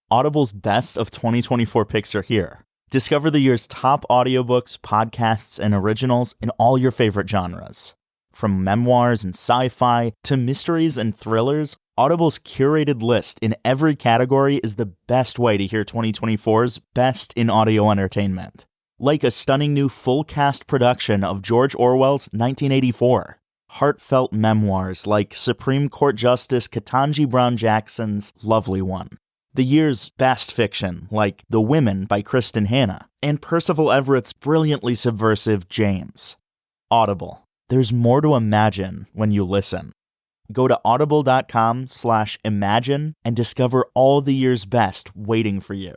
Audible's best of 2024 picks are here. Discover the year's top audiobooks, podcasts, and originals in all your favorite genres. From memoirs and sci-fi to mysteries and thrillers, Audible's curated list in every category is the best way to hear 2024's best in audio entertainment. Like a stunning new full-cast production of George Orwell's 1984. Heartfelt memoirs like Supreme Court Justice Ketanji Brown Jackson's Lovely One. The year's best fiction, like The Women by Kristen Hanna, and Percival Everett's brilliantly subversive James. Audible. There's more to imagine when you listen. Go to audible.com/imagine and discover all the year's best waiting for you.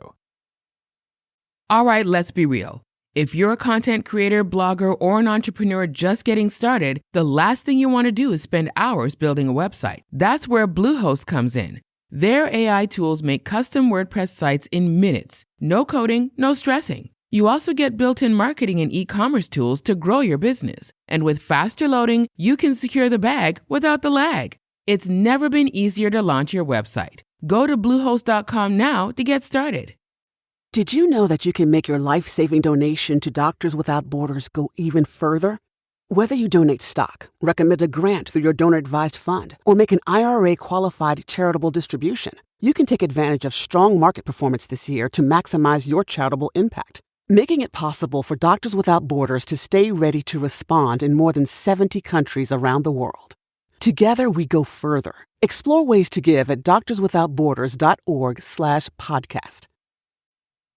All right, let's be real. If you're a content creator, blogger, or an entrepreneur just getting started, the last thing you want to do is spend hours building a website. That's where Bluehost comes in. Their AI tools make custom WordPress sites in minutes. No coding, no stressing. You also get built-in marketing and e-commerce tools to grow your business. And with faster loading, you can secure the bag without the lag. It's never been easier to launch your website. Go to Bluehost.com now to get started. Did you know that you can make your life-saving donation to Doctors Without Borders go even further? Whether you donate stock, recommend a grant through your donor-advised fund, or make an IRA-qualified charitable distribution, you can take advantage of strong market performance this year to maximize your charitable impact, making it possible for Doctors Without Borders to stay ready to respond in more than 70 countries around the world. Together, we go further. Explore ways to give at doctorswithoutborders.org/podcast.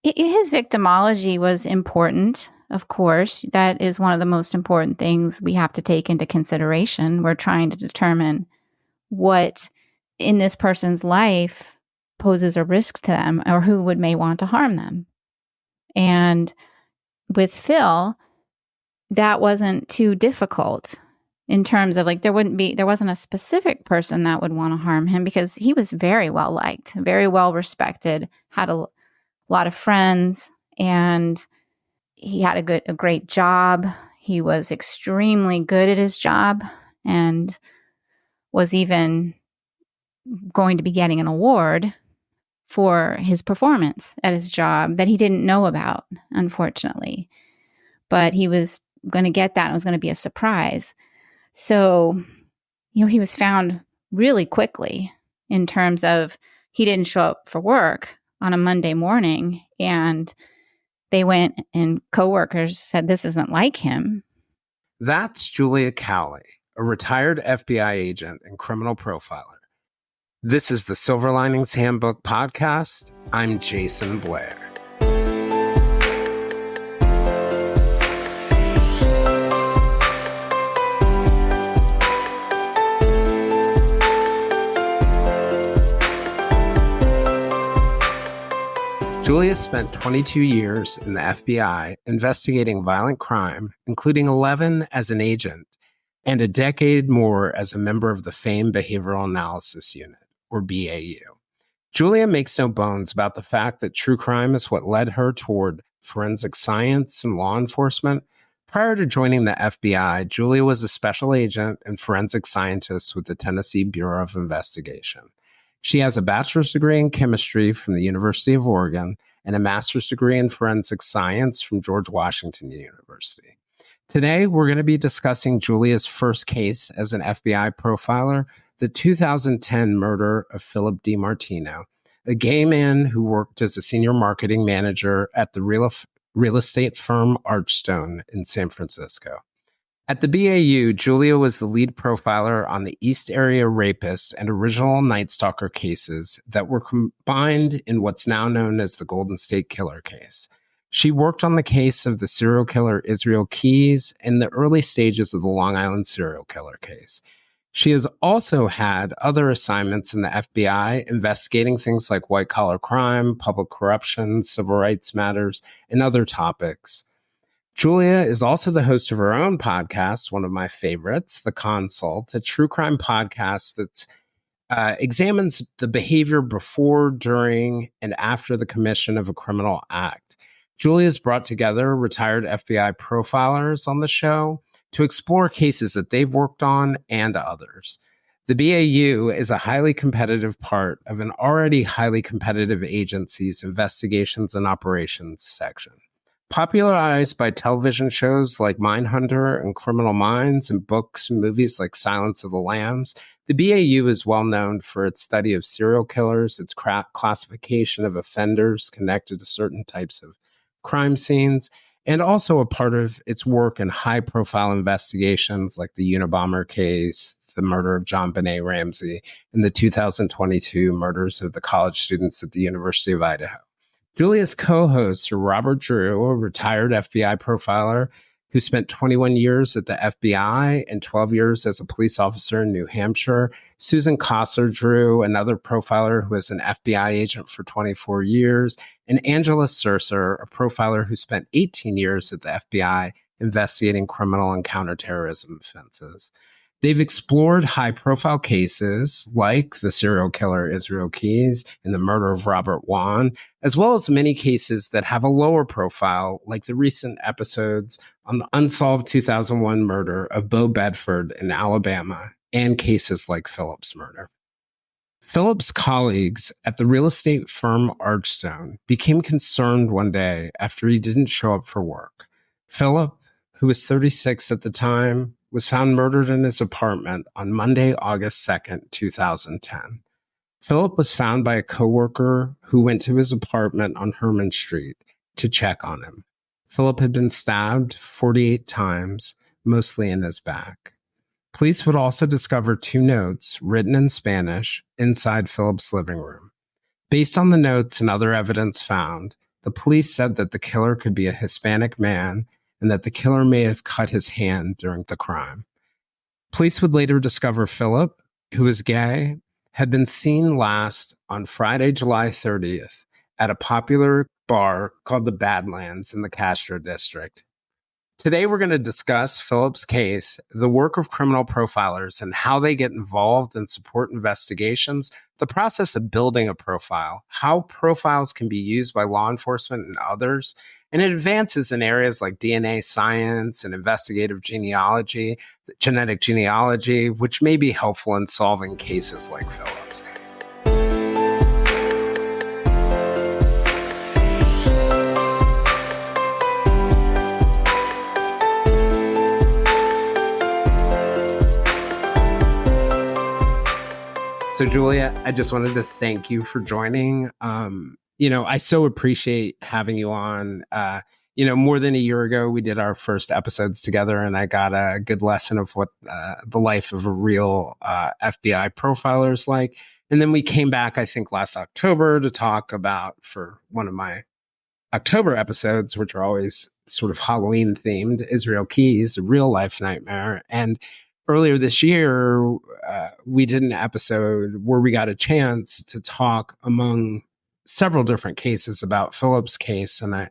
His victimology was important. Of course, that is one of the most important things we have to take into consideration. We're trying to determine what in this person's life poses a risk to them or who may want to harm them. And with Phil, that wasn't too difficult in terms of there wasn't a specific person that would want to harm him because he was very well liked, very well respected, had a lot of friends, and he had a great job. He was extremely good at his job and was even going to be getting an award for his performance at his job that he didn't know about, unfortunately. But he was going to get that. It was going to be a surprise. So, he was found really quickly in terms of he didn't show up for work on a Monday morning, and they went and coworkers said this isn't like him. That's Julia Cowley, a retired FBI agent and criminal profiler. This is the Silver Linings Handbook podcast. I'm Jason Blair. Julia spent 22 years in the FBI investigating violent crime, including 11 as an agent, and a decade more as a member of the famed Behavioral Analysis Unit, or BAU. Julia makes no bones about the fact that true crime is what led her toward forensic science and law enforcement. Prior to joining the FBI, Julia was a special agent and forensic scientist with the Tennessee Bureau of Investigation. She has a bachelor's degree in chemistry from the University of Oregon and a master's degree in forensic science from George Washington University. Today, we're going to be discussing Julia's first case as an FBI profiler, the 2010 murder of Philip DiMartino, a gay man who worked as a senior marketing manager at the real estate firm Archstone in San Francisco. At the BAU, Julia was the lead profiler on the East Area Rapist and Original Night Stalker cases that were combined in what's now known as the Golden State Killer case. She worked on the case of the serial killer Israel Keys in the early stages of the Long Island serial killer case. She has also had other assignments in the FBI investigating things like white-collar crime, public corruption, civil rights matters, and other topics. Julia is also the host of her own podcast, one of my favorites, The Consult, a true crime podcast that examines the behavior before, during, and after the commission of a criminal act. Julia's brought together retired FBI profilers on the show to explore cases that they've worked on and others. The BAU is a highly competitive part of an already highly competitive agency's investigations and operations section. Popularized by television shows like Mindhunter and Criminal Minds and books and movies like Silence of the Lambs, the BAU is well known for its study of serial killers, its classification of offenders connected to certain types of crime scenes, and also a part of its work in high-profile investigations like the Unabomber case, the murder of John Benet Ramsey, and the 2022 murders of the college students at the University of Idaho. Julia's co-hosts are Robert Drew, a retired FBI profiler who spent 21 years at the FBI and 12 years as a police officer in New Hampshire, Susan Costler-Drew, another profiler who was an FBI agent for 24 years, and Angela Surser, a profiler who spent 18 years at the FBI investigating criminal and counterterrorism offenses. They've explored high-profile cases like the serial killer Israel Keyes and the murder of Robert Wan, as well as many cases that have a lower profile, like the recent episodes on the unsolved 2001 murder of Bo Bedford in Alabama, and cases like Philip's murder. Philip's colleagues at the real estate firm Archstone became concerned one day after he didn't show up for work. Philip, who was 36 at the time, was found murdered in his apartment on Monday, August 2nd, 2010. Philip was found by a coworker who went to his apartment on Herman Street to check on him. Philip had been stabbed 48 times, mostly in his back. Police would also discover 2 notes written in Spanish inside Philip's living room. Based on the notes and other evidence found, the police said that the killer could be a Hispanic man and that the killer may have cut his hand during the crime. Police would later discover Philip, who was gay, had been seen last on Friday, July 30th at a popular bar called the Badlands in the Castro District. Today, we're going to discuss Philip's case, the work of criminal profilers and how they get involved and support investigations, the process of building a profile, how profiles can be used by law enforcement and others, and advances in areas like DNA science and investigative genealogy, genetic genealogy, which may be helpful in solving cases like Philip's. So, Julia, I just wanted to thank you for joining. I so appreciate having you on. More than a year ago, we did our first episodes together, and I got a good lesson of what the life of a real FBI profiler is like. And then we came back, I think, last October to talk about, for one of my October episodes, which are always sort of Halloween themed, Israel Keyes, a real life nightmare. And earlier this year, we did an episode where we got a chance to talk among several different cases about Philip's case. And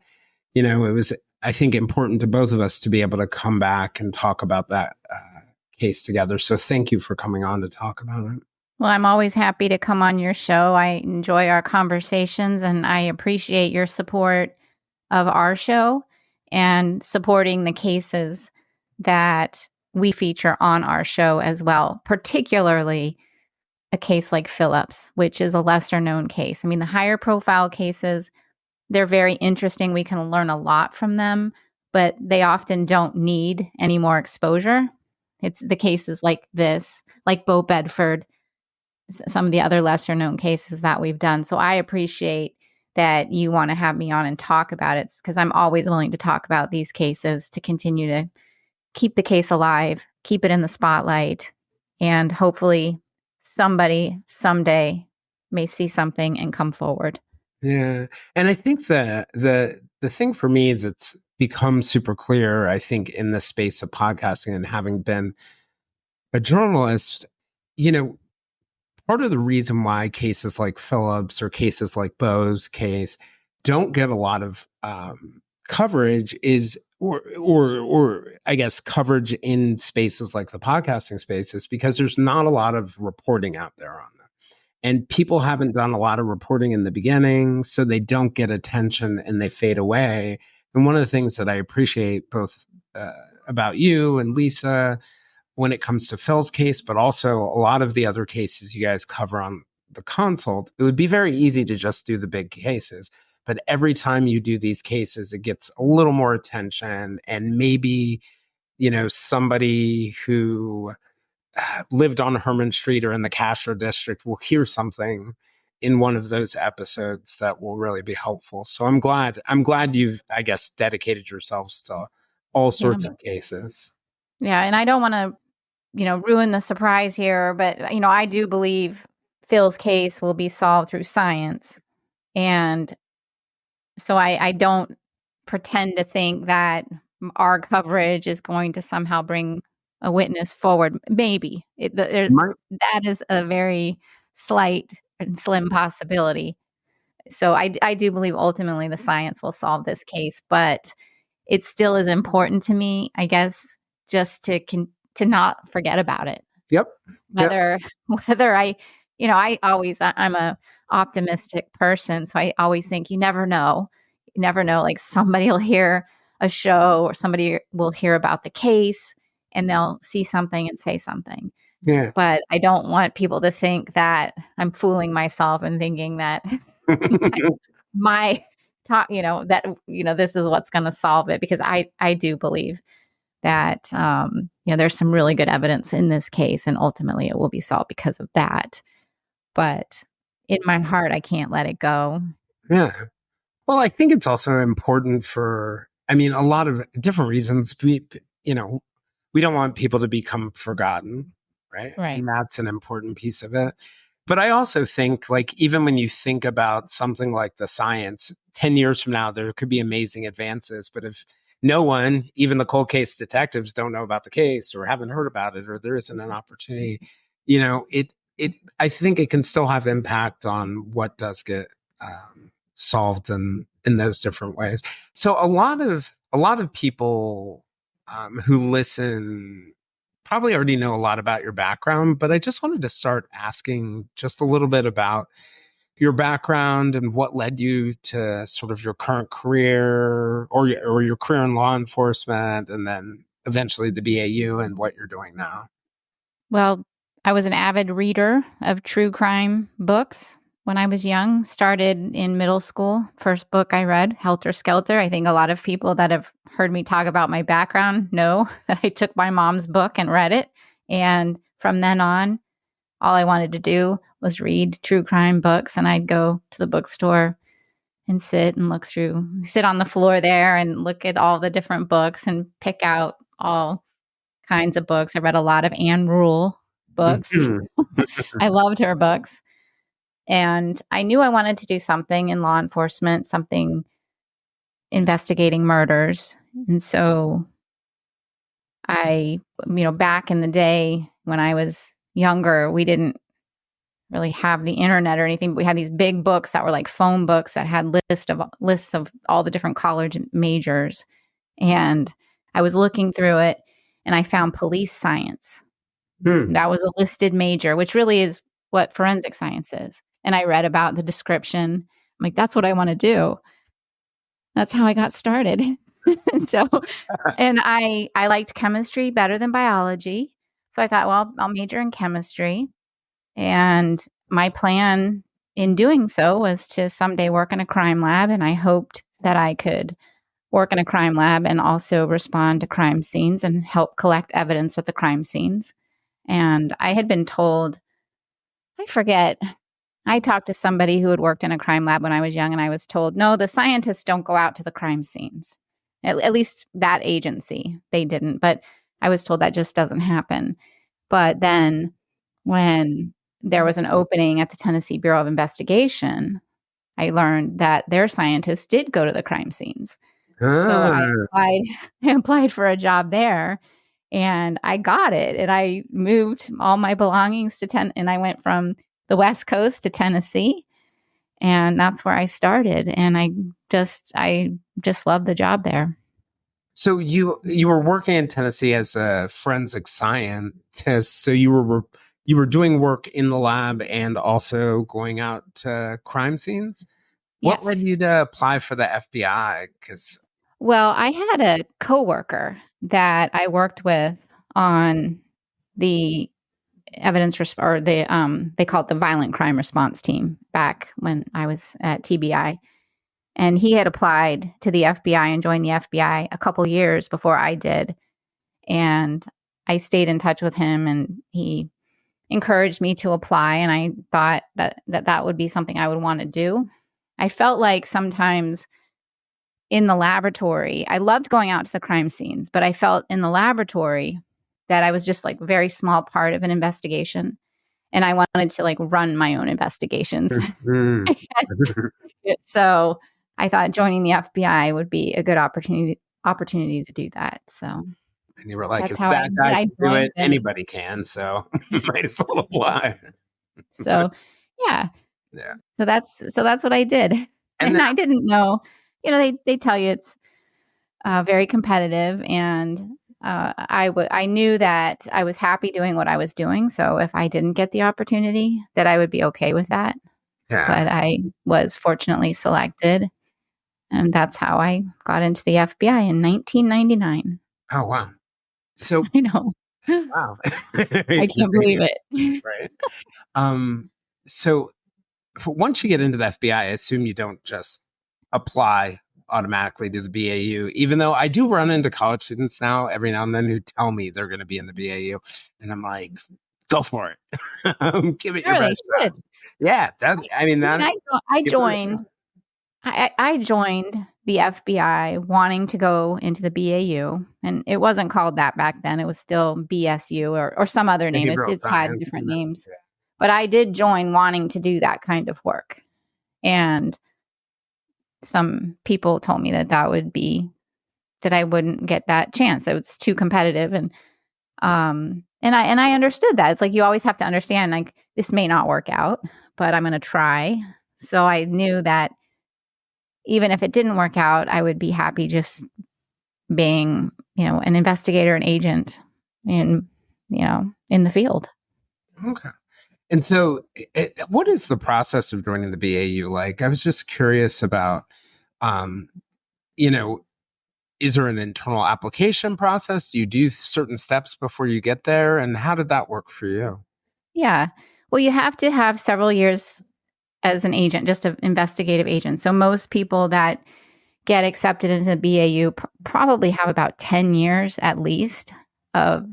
it was, I think, important to both of us to be able to come back and talk about that case together. So thank you for coming on to talk about it. Well, I'm always happy to come on your show. I enjoy our conversations, and I appreciate your support of our show and supporting the cases that we feature on our show as well, particularly a case like Philip's, which is a lesser known case. I mean, the higher profile cases, they're very interesting. We can learn a lot from them, but they often don't need any more exposure. It's the cases like this, like Bo Bedford, some of the other lesser known cases that we've done. So I appreciate that you want to have me on and talk about it, because I'm always willing to talk about these cases to continue to keep the case alive, keep it in the spotlight, and hopefully somebody someday may see something and come forward. Yeah. And I think that the thing for me that's become super clear, I think, in the space of podcasting and having been a journalist, part of the reason why cases like Philip's or cases like Bo's case don't get a lot of coverage is, or I guess coverage in spaces like the podcasting spaces, because there's not a lot of reporting out there on them. And people haven't done a lot of reporting in the beginning, so they don't get attention and they fade away. And one of the things that I appreciate both about you and Lisa when it comes to Phil's case, but also a lot of the other cases you guys cover on the consult, it would be very easy to just do the big cases. But every time you do these cases, it gets a little more attention, and maybe, somebody who lived on Herman Street or in the Castro District will hear something in one of those episodes that will really be helpful. So I'm glad you've, I guess, dedicated yourselves to all sorts of cases. Yeah. And I don't want to, ruin the surprise here, but, I do believe Phil's case will be solved through science. And so I don't pretend to think that our coverage is going to somehow bring a witness forward. Maybe that is a very slight and slim possibility. So I do believe ultimately the science will solve this case, but it still is important to me, I guess, just to not forget about it. Yep. Whether I'm a optimistic person, so I always think you never know. Like somebody will hear a show or somebody will hear about the case and they'll see something and say something. Yeah. But I don't want people to think that I'm fooling myself and thinking that my talk, this is what's going to solve it, because I do believe that, there's some really good evidence in this case, and ultimately it will be solved because of that. But in my heart, I can't let it go. Yeah. Well, I think it's also important for, a lot of different reasons. We don't want people to become forgotten, right? Right. And that's an important piece of it. But I also think, even when you think about something like the science, 10 years from now, there could be amazing advances. But if no one, even the cold case detectives, don't know about the case or haven't heard about it, or there isn't an opportunity, I think it can still have impact on what does get solved in those different ways. So a lot of people who listen probably already know a lot about your background, but I just wanted to start asking just a little bit about your background and what led you to sort of your current career or your career in law enforcement, and then eventually the BAU and what you're doing now. Well, I was an avid reader of true crime books when I was young. Started in middle school. First book I read, Helter Skelter. I think a lot of people that have heard me talk about my background know that I took my mom's book and read it. And from then on, all I wanted to do was read true crime books. And I'd go to the bookstore and sit on the floor there and look at all the different books and pick out all kinds of books. I read a lot of Anne Rule books. I loved her books. And I knew I wanted to do something in law enforcement, something investigating murders. And so back in the day when I was younger, we didn't really have the internet or anything. But we had these big books that were like phone books that had lists of all the different college majors. And I was looking through it and I found police science. That was a listed major, which really is what forensic science is. And I read about the description. I'm like, that's what I want to do. That's how I got started. And I liked chemistry better than biology. So I thought, well, I'll major in chemistry. And my plan in doing so was to someday work in a crime lab. And I hoped that I could work in a crime lab and also respond to crime scenes and help collect evidence at the crime scenes. And I had been told, I forget, I talked to somebody who had worked in a crime lab when I was young, and I was told, no, the scientists don't go out to the crime scenes. At least that agency, they didn't. But I was told that just doesn't happen. But then when there was an opening at the Tennessee Bureau of Investigation, I learned that their scientists did go to the crime scenes. So I applied for a job there. And I got it. And I moved all my belongings and I went from the West Coast to Tennessee. And that's where I started. And I just loved the job there. So you were working in Tennessee as a forensic scientist. So you were doing work in the lab and also going out to crime scenes. What Yes. led you to apply for the FBI? Well, I had a coworker that I worked with on the they call it the violent crime response team back when I was at TBI. And he had applied to the FBI and joined the FBI a couple years before I did. And I stayed in touch with him, and he encouraged me to apply. And I thought that would be something I would want to do. I felt like sometimes in the laboratory, I loved going out to the crime scenes, but I felt in the laboratory that I was just like a very small part of an investigation. And I wanted to like run my own investigations. So I thought joining the FBI would be a good opportunity to do that. So, and you were like, that's if how that guy can do it, them. anybody can. So might as well apply. So, yeah. So that's what I did. And I didn't know, they tell you it's very competitive, and I knew that I was happy doing what I was doing. So if I didn't get the opportunity, that I would be okay with that. Yeah. But I was fortunately selected, and that's how I got into the FBI in 1999. Oh, wow. So I know. Wow. I can't believe it. Right. So once you get into the FBI, I assume you don't just apply automatically to the BAU, even though I do run into college students now every now and then who tell me they're going to be in the BAU. And I'm like, go for it. Give it your best shot. Yeah. I joined the FBI wanting to go into the BAU, and it wasn't called that back then. It was still BSU or some other name. It's had different names. Yeah. But I did join wanting to do that kind of work. And some people told me that I wouldn't get that chance. It was too competitive. And I understood that. It's like, you always have to understand, like, this may not work out, but I'm going to try. So I knew that even if it didn't work out, I would be happy just being, an investigator, an agent in the field. Okay. And so what is the process of joining the BAU like? I was just curious about, is there an internal application process? Do you do certain steps before you get there? And how did that work for you? Yeah. Well, you have to have several years as an agent, just an investigative agent. So most people that get accepted into the BAU probably have about 10 years at least of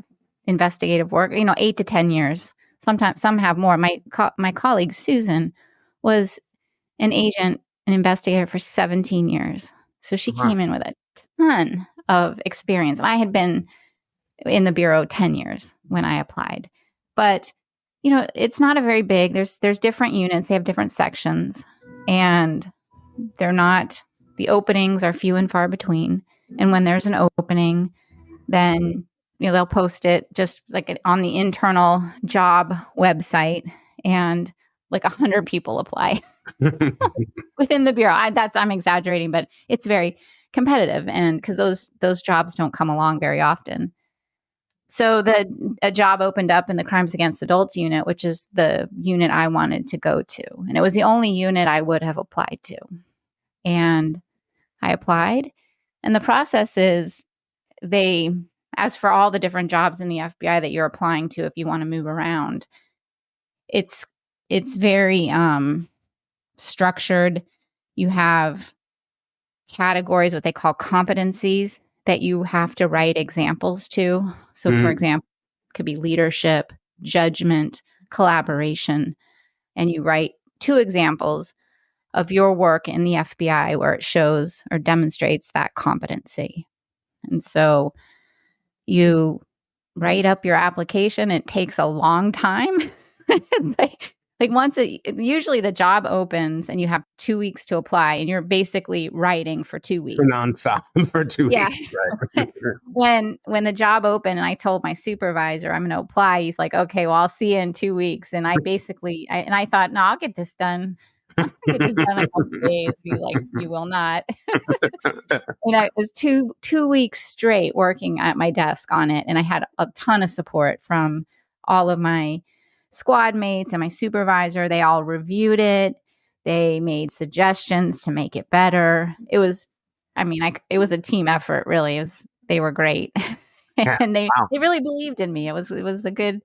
investigative work, 8 to 10 years. Sometimes some have more. My colleague, Susan, was an agent, an investigator for 17 years. So she came in with a ton of experience. And I had been in the Bureau 10 years when I applied. But, it's not a very big, there's different units. They have different sections. And the openings are few and far between. And when there's an opening, then they'll post it just like on the internal job website, and like 100 people apply within the Bureau. I'm exaggerating, but it's very competitive, and because those jobs don't come along very often. So a job opened up in the Crimes Against Adults unit, which is the unit I wanted to go to, and it was the only unit I would have applied to. And I applied, and the process is as for all the different jobs in the FBI that you're applying to, if you want to move around, it's very structured. You have categories, what they call competencies, that you have to write examples to. So, for example, it could be leadership, judgment, collaboration, and you write 2 examples of your work in the FBI where it shows or demonstrates that competency. And so you write up your application. It takes a long time. Usually the job opens and you have 2 weeks to apply, and you're basically writing for 2 weeks. Nonstop for 2 weeks. Right. When the job opened and I told my supervisor I'm going to apply, he's like, okay, well, I'll see you in 2 weeks. And I thought, no, I'll get this done. I'll get this done in a couple of days. He's like, you will not. And I was two weeks straight working at my desk on it. And I had a ton of support from all of my squad mates and my supervisor. They all reviewed it. They made suggestions to make it better. It was, it was a team effort, really. They were great. Yeah. And they Wow. really believed in me. It was a good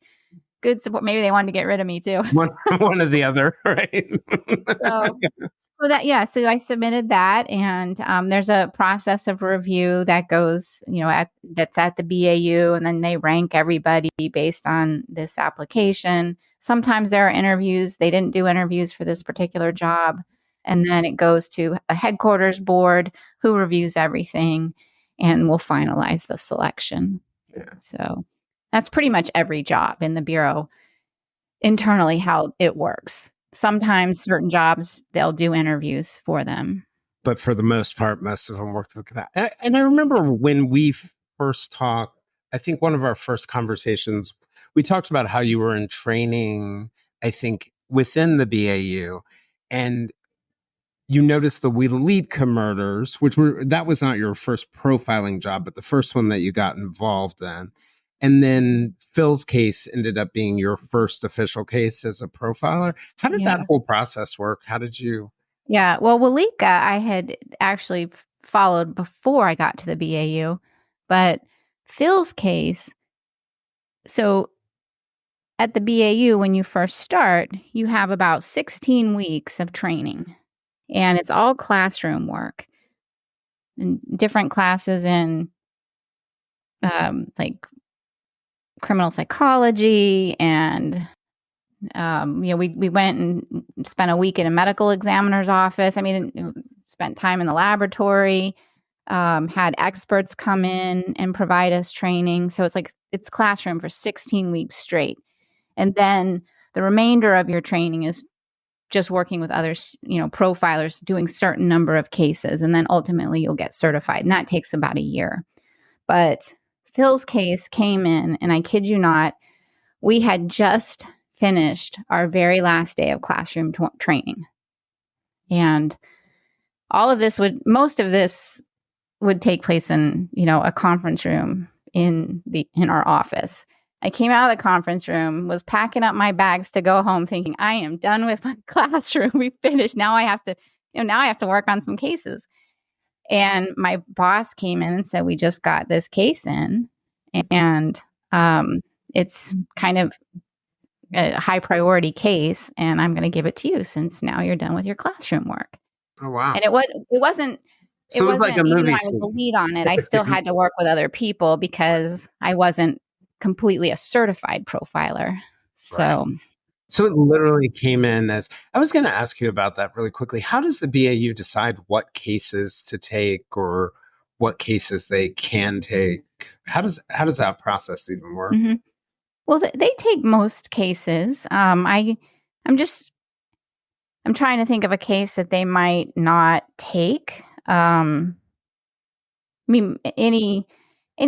support. Maybe they wanted to get rid of me too. One or the other, right? So so I submitted that, and there's a process of review that goes, that's at the BAU, and then they rank everybody based on this application. Sometimes there are interviews. They didn't do interviews for this particular job. And then it goes to a headquarters board who reviews everything and will finalize the selection. Yeah. So that's pretty much every job in the Bureau internally how it works. Sometimes certain jobs, they'll do interviews for them. But for the most part, most of them worked with that. And I remember when we first talked, I think one of our first conversations, we talked about how you were in training, I think, within the BAU. And you noticed the Wheatley murders, that was not your first profiling job, but the first one that you got involved in. And then Phil's case ended up being your first official case as a profiler. How did that whole process work? How did you? Yeah, well, Walika, I had actually followed before I got to the BAU, but Phil's case, so at the BAU, when you first start, you have about 16 weeks of training, and it's all classroom work and different classes in like criminal psychology, and we went and spent a week in a medical examiner's office. I mean, spent time in the laboratory, had experts come in and provide us training. So it's classroom for 16 weeks straight. And then the remainder of your training is just working with others, profilers, doing certain number of cases. And then ultimately you'll get certified. And that takes about a year. But Phil's case came in, and I kid you not, we had just finished our very last day of classroom training. And most of this would take place in, a conference room in our office. I came out of the conference room, was packing up my bags to go home thinking, I am done with my classroom. We finished. Now I have to work on some cases. And my boss came in and said, we just got this case in, and it's kind of a high priority case, and I'm going to give it to you since now you're done with your classroom work. Oh, wow. And it wasn't like a movie. Even though I was the lead on it, I still had to work with other people because I wasn't completely a certified profiler. So it literally came in as, I was going to ask you about that really quickly. How does the BAU decide what cases to take or what cases they can take? How does that process even work? Mm-hmm. Well, they take most cases. I'm trying to think of a case that they might not take. I mean, any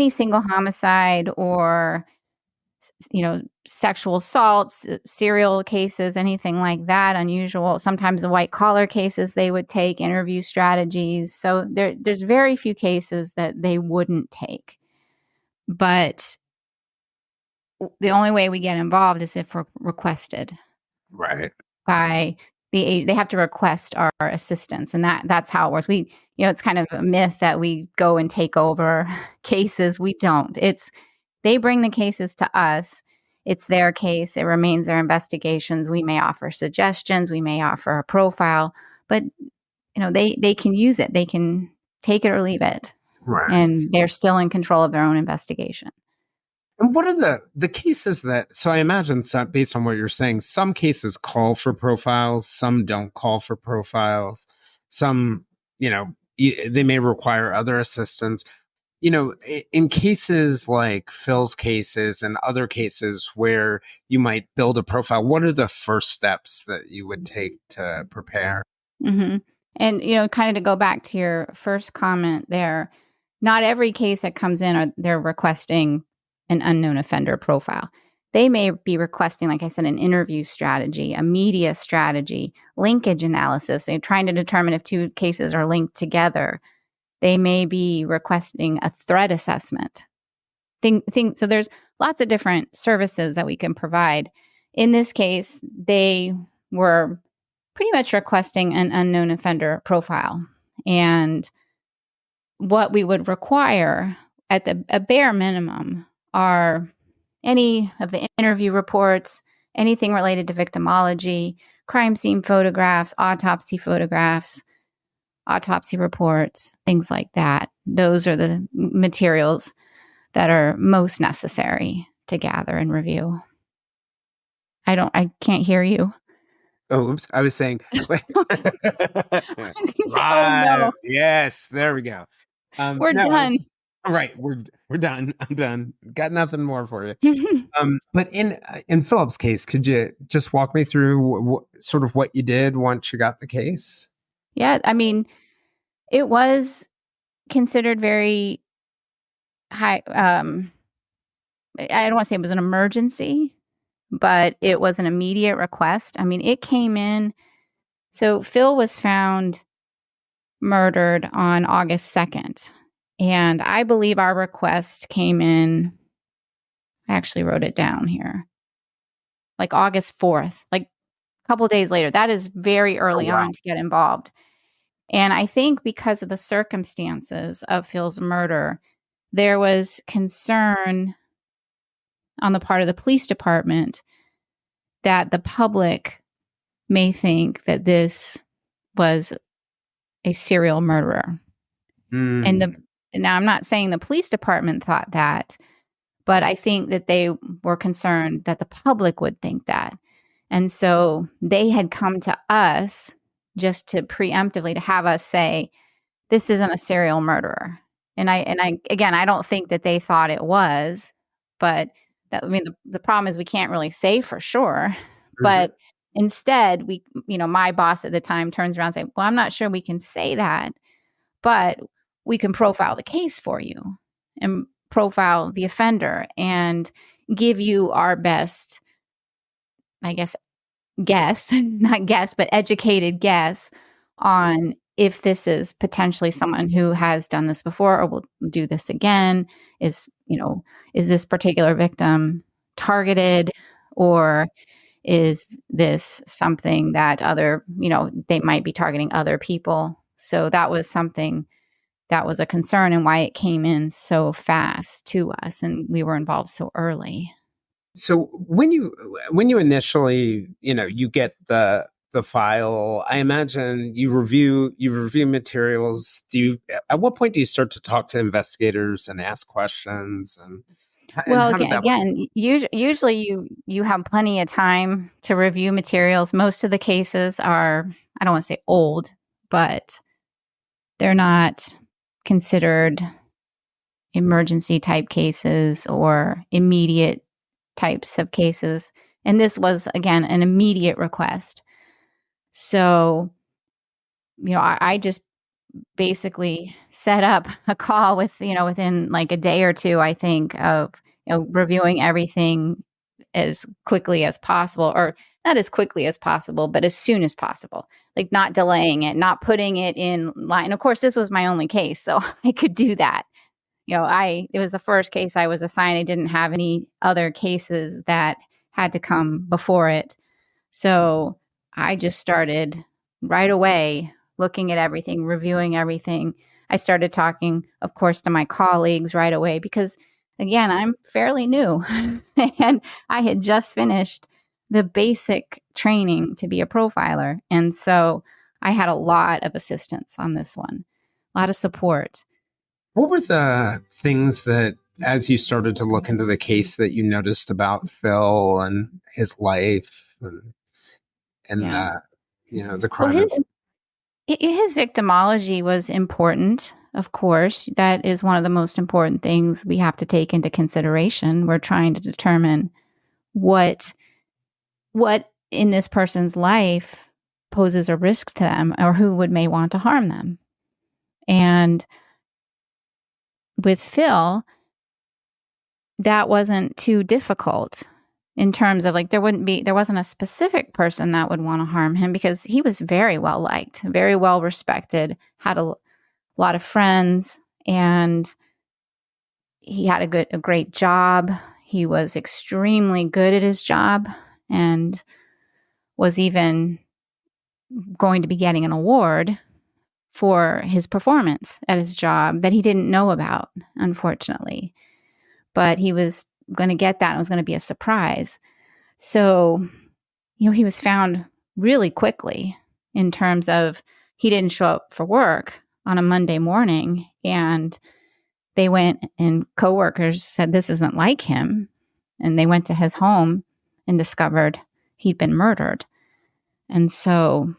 single homicide or, sexual assaults, serial cases, anything like that, unusual. Sometimes the white collar cases they would take, interview strategies. So there's very few cases that they wouldn't take. But the only way we get involved is if we're requested. Right. By they have to request our assistance, and that's how it works. We, it's kind of a myth that we go and take over cases. We don't. They bring the cases to us. It's their case. It remains their investigations. We may offer suggestions. We may offer a profile, but they can use it. They can take it or leave it, right? And they're still in control of their own investigation. And what are the cases so I imagine, based on what you're saying, some cases call for profiles, some don't call for profiles, some, they may require other assistance. In cases like Phil's cases and other cases where you might build a profile, what are the first steps that you would take to prepare? Mm-hmm. And, kind of to go back to your first comment there, not every case that comes in they're requesting an unknown offender profile. They may be requesting, like I said, an interview strategy, a media strategy, linkage analysis. They're trying to determine if two cases are linked together. They may be requesting a threat assessment. So there's lots of different services that we can provide. In this case, they were pretty much requesting an unknown offender profile. And what we would require at a bare minimum are any of the interview reports, anything related to victimology, crime scene photographs, autopsy reports, things like that. Those are the materials that are most necessary to gather and review. I can't hear you. Oh, oops. I was saying, wait. Oh Right. no, Yes, there we go. we're No, done. all right, we're done. I'm done. Got nothing more for you. But in Philip's case, could you just walk me through sort of what you did once you got the case? Yeah, I mean, it was considered very high. I don't want to say it was an emergency, but it was an immediate request. I mean, it came in. So Phil was found murdered on August 2nd. And I believe our request came in, I actually wrote it down here, like August 4th, like a couple days later. That is very early on to get involved. And I think because of the circumstances of Phil's murder, there was concern on the part of the police department that the public may think that this was a serial murderer. And now I'm not saying the police department thought that, but I think that they were concerned that the public would think that. And so they had come to us just to preemptively to have us say, this isn't a serial murderer. And I again, I don't think that they thought it was, but the problem is we can't really say for sure. But instead, my boss at the time turns around and says, well, I'm not sure we can say that, but we can profile the case for you and profile the offender and give you our best, I guess, not guess, but educated guess on if this is potentially someone who has done this before or will do this again. Is this particular victim targeted, or is this something that they might be targeting other people? So that was something that was a concern and why it came in so fast to us and we were involved so early. So when you initially, you get the file, I imagine you review materials. At what point do you start to talk to investigators and ask questions? Well, usually you have plenty of time to review materials. Most of the cases are, I don't want to say old, but they're not considered emergency type cases or immediate types of cases. And this was, again, an immediate request. So, I just basically set up a call within like a day or two, I think, of reviewing everything as quickly as possible, or not as quickly as possible, but as soon as possible, like not delaying it, not putting it in line. Of course, this was my only case, so I could do that. It was the first case I was assigned. I didn't have any other cases that had to come before it. So I just started right away looking at everything, reviewing everything. I started talking, of course, to my colleagues right away because, again, I'm fairly new and I had just finished the basic training to be a profiler. And so I had a lot of assistance on this one, a lot of support. What were the things that, as you started to look into the case, that you noticed about Phil and his life and the crime? Well, his victimology was important, of course. That is one of the most important things we have to take into consideration. We're trying to determine what in this person's life poses a risk to them or who may want to harm them. And with Phil, that wasn't too difficult in terms of there wasn't a specific person that would want to harm him because he was very well liked, very well respected, had a lot of friends, and he had a great job. He was extremely good at his job and was even going to be getting an award for his performance at his job that he didn't know about, unfortunately. But he was going to get that. It was going to be a surprise. So, he was found really quickly in terms of he didn't show up for work on a Monday morning, and they went and coworkers said this isn't like him. And they went to his home and discovered he'd been murdered. And so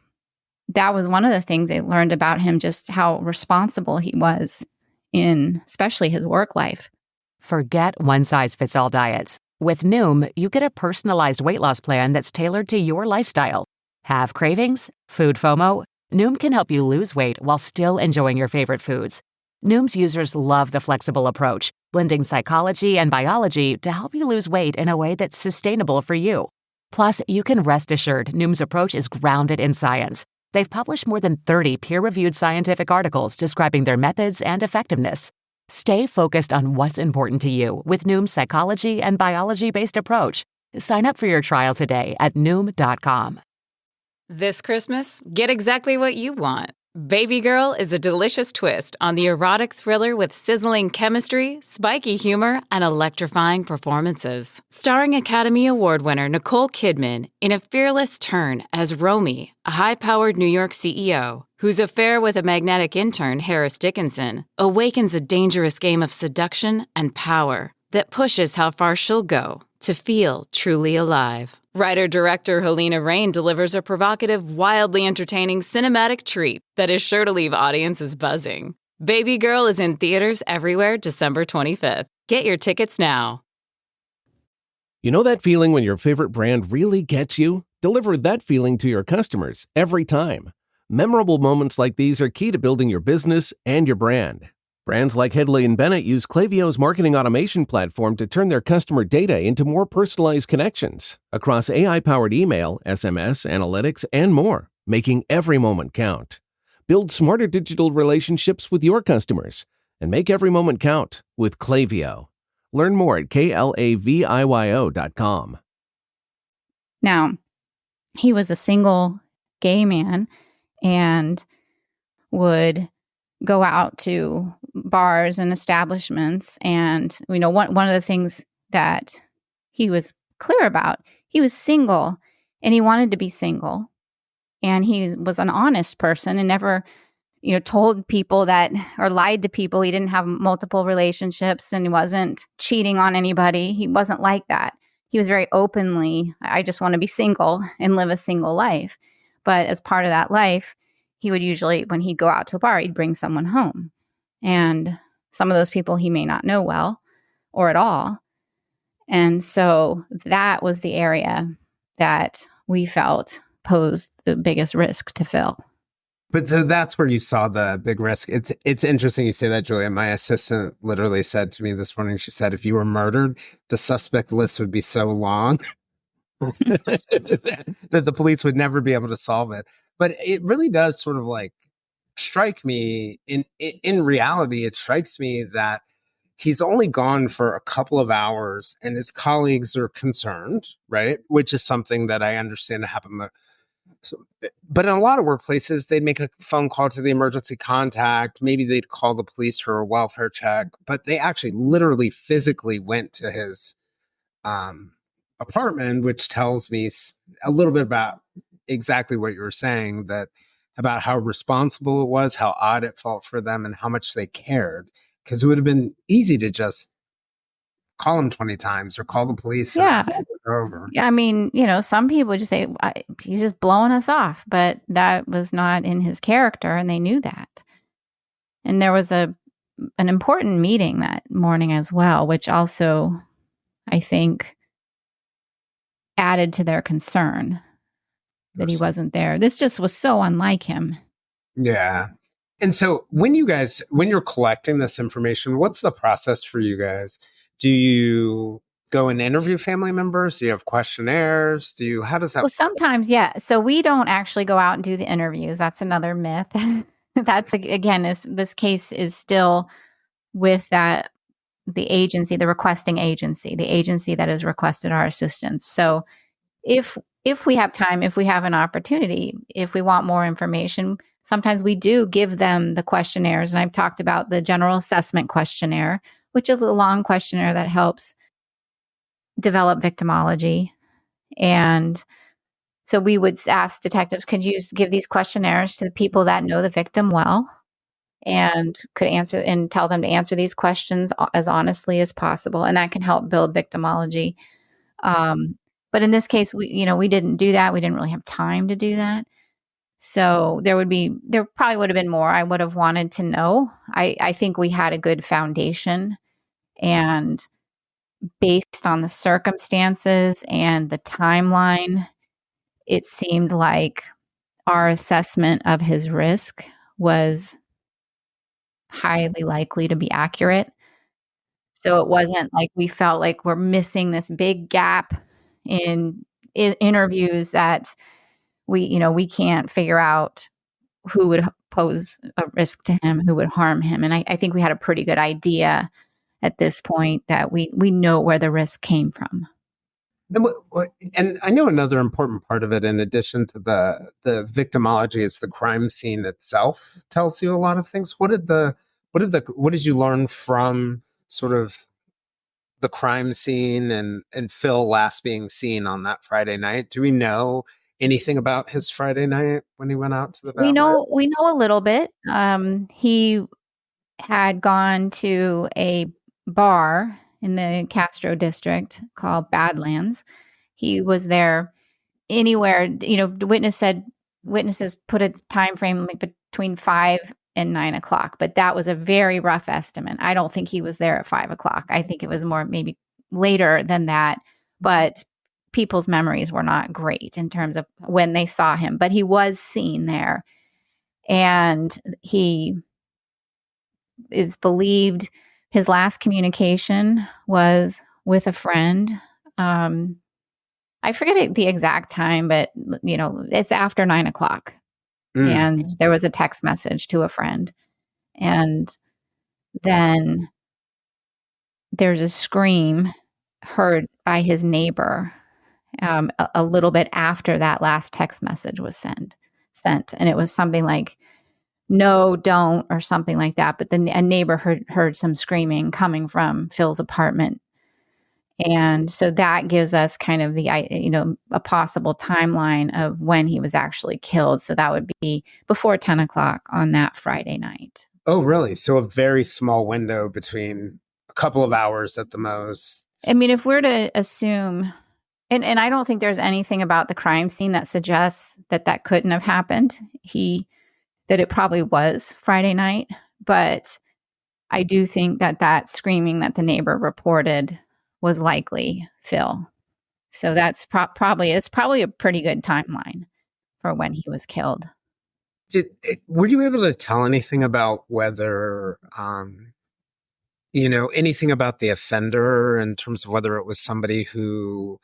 that was one of the things I learned about him, just how responsible he was in especially his work life. Forget one-size-fits-all diets. With Noom, you get a personalized weight loss plan that's tailored to your lifestyle. Have cravings? Food FOMO? Noom can help you lose weight while still enjoying your favorite foods. Noom's users love the flexible approach, blending psychology and biology to help you lose weight in a way that's sustainable for you. Plus, you can rest assured Noom's approach is grounded in science. They've published more than 30 peer-reviewed scientific articles describing their methods and effectiveness. Stay focused on what's important to you with Noom's psychology and biology-based approach. Sign up for your trial today at Noom.com. This Christmas, get exactly what you want. Baby Girl is a delicious twist on the erotic thriller with sizzling chemistry, spiky humor, and electrifying performances. Starring Academy Award winner Nicole Kidman in a fearless turn as Romy, a high-powered New York CEO, whose affair with a magnetic intern, Harris Dickinson, awakens a dangerous game of seduction and power that pushes how far she'll go to feel truly alive. Writer-director Helena Rain delivers a provocative, wildly entertaining cinematic treat that is sure to leave audiences buzzing. Baby Girl is in theaters everywhere December 25th. Get your tickets now. You know that feeling when your favorite brand really gets you? Deliver that feeling to your customers every time. Memorable moments like these are key to building your business and your brand. Brands like Headley & Bennett use Klaviyo's marketing automation platform to turn their customer data into more personalized connections across AI-powered email, SMS, analytics, and more, making every moment count. Build smarter digital relationships with your customers and make every moment count with Klaviyo. Learn more at klaviyo.com. Now, he was a single gay man and would go out to bars and establishments. And, one of the things that he was clear about, he was single and he wanted to be single. And he was an honest person and never, told people that or lied to people. He didn't have multiple relationships and he wasn't cheating on anybody. He wasn't like that. He was very openly, I just want to be single and live a single life. But as part of that life, he would usually, when he'd go out to a bar, he'd bring someone home. And some of those people he may not know well or at all. And so that was the area that we felt posed the biggest risk to Phil. But so that's where you saw the big risk. It's interesting you say that, Julia. My assistant literally said to me this morning, she said, if you were murdered, the suspect list would be so long that the police would never be able to solve it. But it really does sort of like strike me in reality, it strikes me that he's only gone for a couple of hours and his colleagues are concerned, right? Which is something that I understand to happen. But in a lot of workplaces, they'd make a phone call to the emergency contact. Maybe they'd call the police for a welfare check, but they actually literally physically went to his apartment, which tells me a little bit about exactly what you were saying, that about how responsible it was, how odd it felt for them, and how much they cared. Because it would have been easy to just call him 20 times or call the police. Yeah. And over. I mean, some people just say, he's just blowing us off. But that was not in his character, and they knew that. And there was an important meeting that morning as well, which also, I think, added to their concern that he wasn't there. This just was so unlike him. Yeah. And so when you're collecting this information, what's the process for you guys? Do you go and interview family members? Do you have questionnaires? How does that? Well, sometimes, yeah. So we don't actually go out and do the interviews. That's another myth. That's, again, this case is still with the agency, the requesting agency, the agency that has requested our assistance. So if we have time, if we have an opportunity, if we want more information, sometimes we do give them the questionnaires. And I've talked about the general assessment questionnaire, which is a long questionnaire that helps develop victimology. And so we would ask detectives, could you give these questionnaires to the people that know the victim well and could answer and tell them to answer these questions as honestly as possible. And that can help build victimology. But in this case, we didn't do that. We didn't really have time to do that. So there probably would have been more I would have wanted to know. I think we had a good foundation, and based on the circumstances and the timeline, it seemed like our assessment of his risk was highly likely to be accurate. So it wasn't like we felt like we're missing this big gap in interviews that we can't figure out who would pose a risk to him, who would harm him. And I think we had a pretty good idea at this point that we know where the risk came from. And I know another important part of it, in addition to the victimology, is the crime scene itself tells you a lot of things. What did you learn from sort of the crime scene and Phil last being seen on that Friday night? Do we know anything about his Friday night when he went out to the We know a little bit. He had gone to a bar in the Castro District called Badlands. He was there anywhere. The witnesses put a time frame like between 5 and 9 o'clock, but that was a very rough estimate. I don't think he was there at 5 o'clock. I think it was more maybe later than that, but people's memories were not great in terms of when they saw him, but he was seen there. And he is believed his last communication was with a friend. I forget the exact time, but it's after 9 o'clock. And there was a text message to a friend. And then there's a scream heard by his neighbor a little bit after that last text message was sent. And it was something like, no, don't, or something like that. But then a neighbor heard some screaming coming from Phil's apartment. And so that gives us kind of a possible timeline of when he was actually killed. So that would be before 10 o'clock on that Friday night. Oh, really? So a very small window between a couple of hours at the most. I mean, if we're to assume, and I don't think there's anything about the crime scene that suggests that couldn't have happened. That it probably was Friday night, but I do think that screaming that the neighbor reported was likely Phil. So that's probably a pretty good timeline for when he was killed. Were you able to tell anything about whether, anything about the offender in terms of whether it was somebody who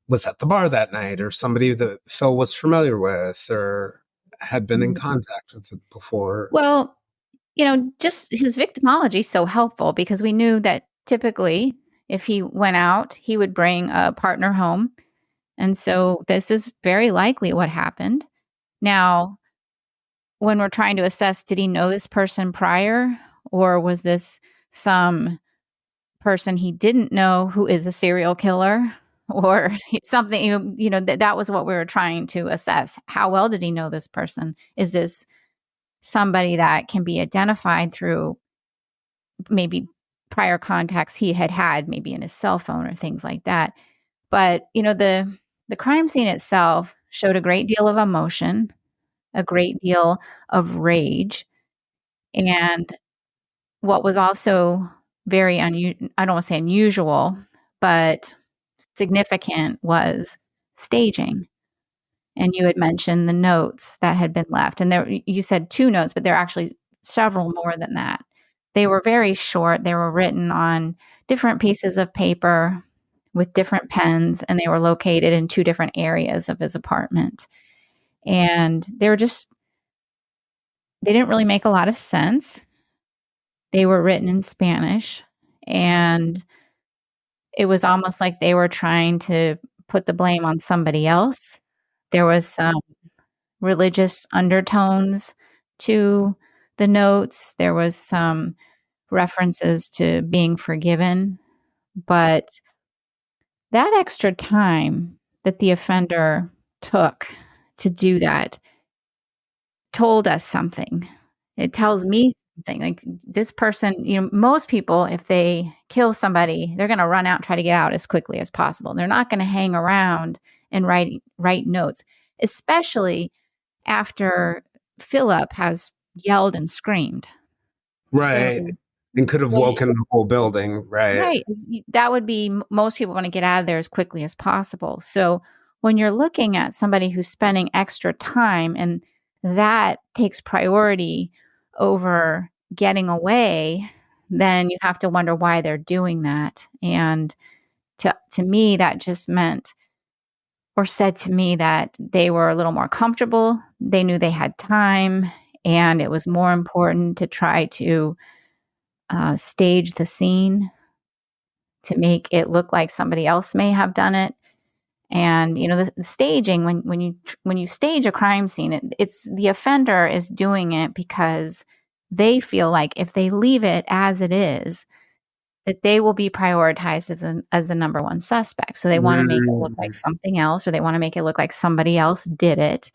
was at the bar that night or somebody that Phil was familiar with or had been in contact with it before? Well, just his victimology is so helpful because we knew that typically if he went out, he would bring a partner home. And so this is very likely what happened. Now, when we're trying to assess, did he know this person prior, or was this some person he didn't know who is a serial killer? Or something, that was what we were trying to assess. How well did he know this person? Is this somebody that can be identified through maybe prior contacts he had maybe in his cell phone or things like that? But, the crime scene itself showed a great deal of emotion, a great deal of rage. And what was also very I don't want to say unusual, but significant was staging. And you had mentioned the notes that had been left. And there, you said 2 notes, but there are actually several more than that. They were very short. They were written on different pieces of paper with different pens, and they were located in 2 different areas of his apartment. And they didn't really make a lot of sense. They were written in Spanish, and it was almost like they were trying to put the blame on somebody else. There was some religious undertones to the notes. There was some references to being forgiven, but that extra time that the offender took to do that told us something. It tells me something. Like, this person, most people, if they kill somebody, they're going to run out and try to get out as quickly as possible. They're not going to hang around and write notes, especially after Philip has yelled and screamed. Right. So, and could have woken the whole building. right. That would be, most people want to get out of there as quickly as possible. So when you're looking at somebody who's spending extra time and that takes priority over getting away, then you have to wonder why they're doing that. And to me, that just meant, or said to me, that they were a little more comfortable. They knew they had time, and it was more important to try to stage the scene to make it look like somebody else may have done it. And the staging, when you stage a crime scene, it's the offender is doing it because they feel like if they leave it as it is, that they will be prioritized as the number one suspect. So they want to make it look like something else, or they want to make it look like somebody else did it.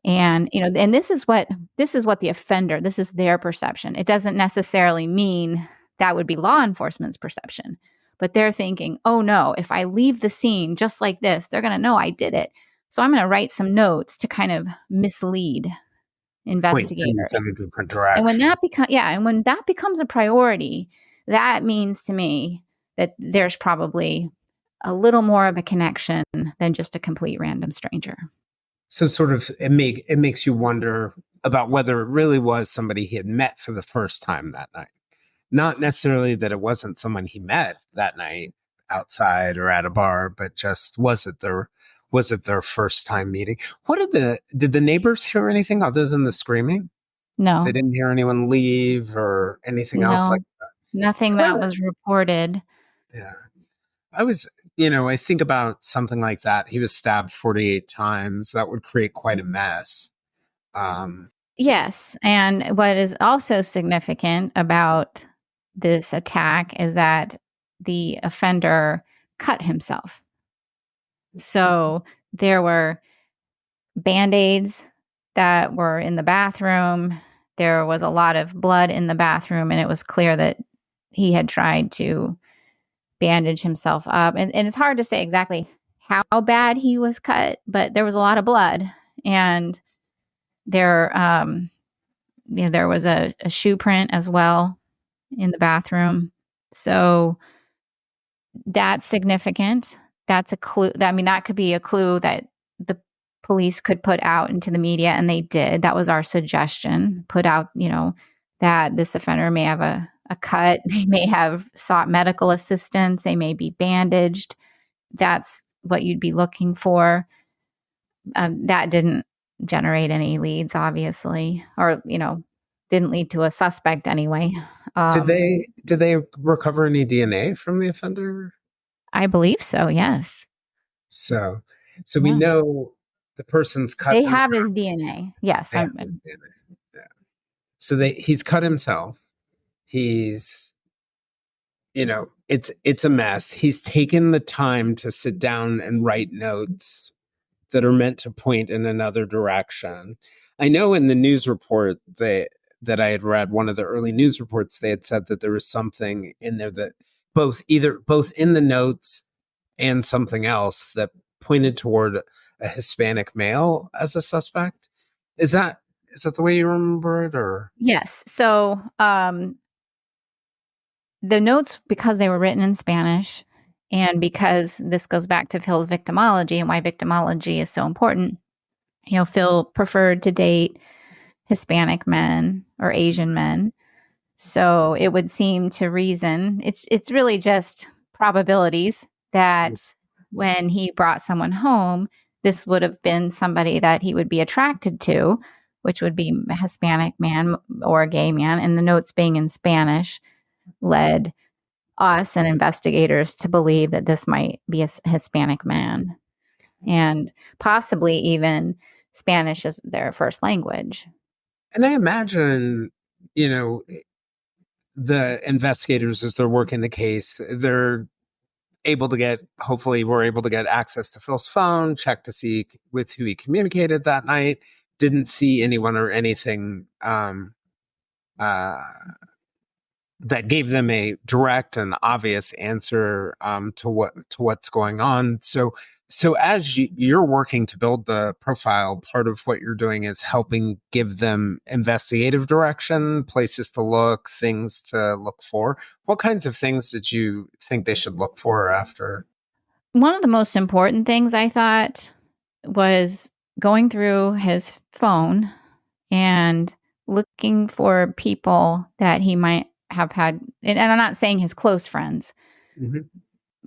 And and this is what the offender, this is their perception. It doesn't necessarily mean that would be law enforcement's perception, but they're thinking, oh no, if I leave the scene just like this, they're going to know I did it. So I'm going to write some notes to kind of mislead investigators. In a different direction. And when that becomes a priority, that means to me that there's probably a little more of a connection than just a complete random stranger. So sort of it makes you wonder about whether it really was somebody he had met for the first time that night. Not necessarily that it wasn't someone he met that night outside or at a bar, but just was it their first time meeting? Did the neighbors hear anything other than the screaming? No. They didn't hear anyone leave or anything else like that? Nothing that was reported. Yeah. I think about something like that. He was stabbed 48 times. That would create quite a mess. Yes. And what is also significant about this attack is that the offender cut himself. So there were Band-Aids that were in the bathroom. There was a lot of blood in the bathroom, and it was clear that he had tried to bandage himself up. And it's hard to say exactly how bad he was cut, but there was a lot of blood. And there was a shoe print as well in the bathroom. So that's significant. That's a clue. That could be a clue that the police could put out into the media, and they did. That was our suggestion. Put out, that this offender may have a cut. They may have sought medical assistance. They may be bandaged. That's what you'd be looking for. That didn't generate any leads, obviously, or, didn't lead to a suspect anyway. Did they recover any DNA from the offender? I believe so, yes. So we know the person's cut. They have his DNA. Yes. His DNA. Yeah. So he's cut himself. He's, it's a mess. He's taken the time to sit down and write notes that are meant to point in another direction. I know in the news report that I had read, one of the early news reports, they had said that there was something in there that both in the notes and something else that pointed toward a Hispanic male as a suspect. Is that the way you remember it, or? Yes. So the notes, because they were written in Spanish, and because this goes back to Phil's victimology and why victimology is so important, Phil preferred to date Hispanic men or Asian men. So it would seem to reason, it's really just probabilities that when he brought someone home, this would have been somebody that he would be attracted to, which would be a Hispanic man or a gay man. And the notes being in Spanish led us and investigators to believe that this might be a Hispanic man, and possibly even Spanish is their first language. And I imagine, you know, the investigators, as they're working the case, they're hopefully were able to get access to Phil's phone, check to see with who he communicated that night, didn't see anyone or anything uh, that gave them a direct and obvious answer to what's going on. So as you're working to build the profile, part of what you're doing is helping give them investigative direction, places to look, things to look for. What kinds of things did you think they should look for after? One of the most important things I thought was going through his phone and looking for people that he might have had, and I'm not saying his close friends. Mm-hmm.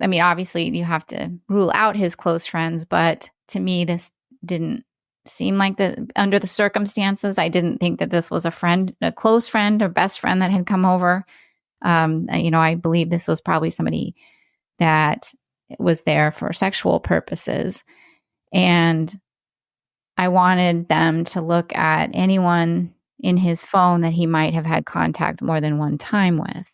I mean, obviously you have to rule out his close friends, but to me, this didn't seem like under the circumstances, I didn't think that this was a close friend or best friend that had come over. I believe this was probably somebody that was there for sexual purposes. And I wanted them to look at anyone in his phone that he might have had contact more than one time with,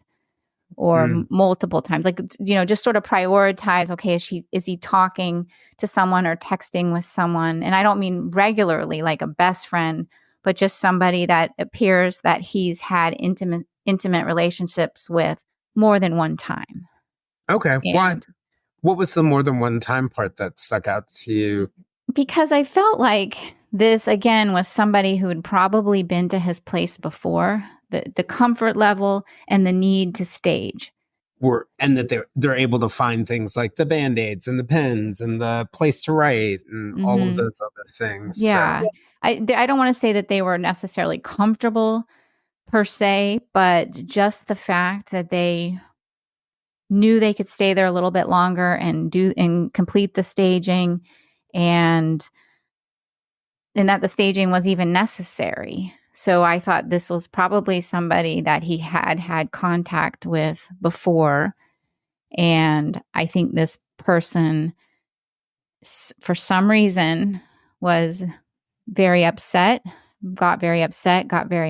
or multiple times, like, just sort of prioritize, okay, is he talking to someone or texting with someone? And I don't mean regularly, like a best friend, but just somebody that appears that he's had intimate relationships with more than one time. Okay. What was the more than one time part that stuck out to you? Because I felt like this, again, was somebody who had probably been to his place before. The comfort level and the need to stage. And that they're able to find things like the Band-Aids and the pens and the place to write and all of those other things. Yeah. So. I don't want to say that they were necessarily comfortable per se, but just the fact that they knew they could stay there a little bit longer and complete the staging, and that the staging was even necessary. So I thought this was probably somebody that he had contact with before. And I think this person, for some reason, was very upset, got very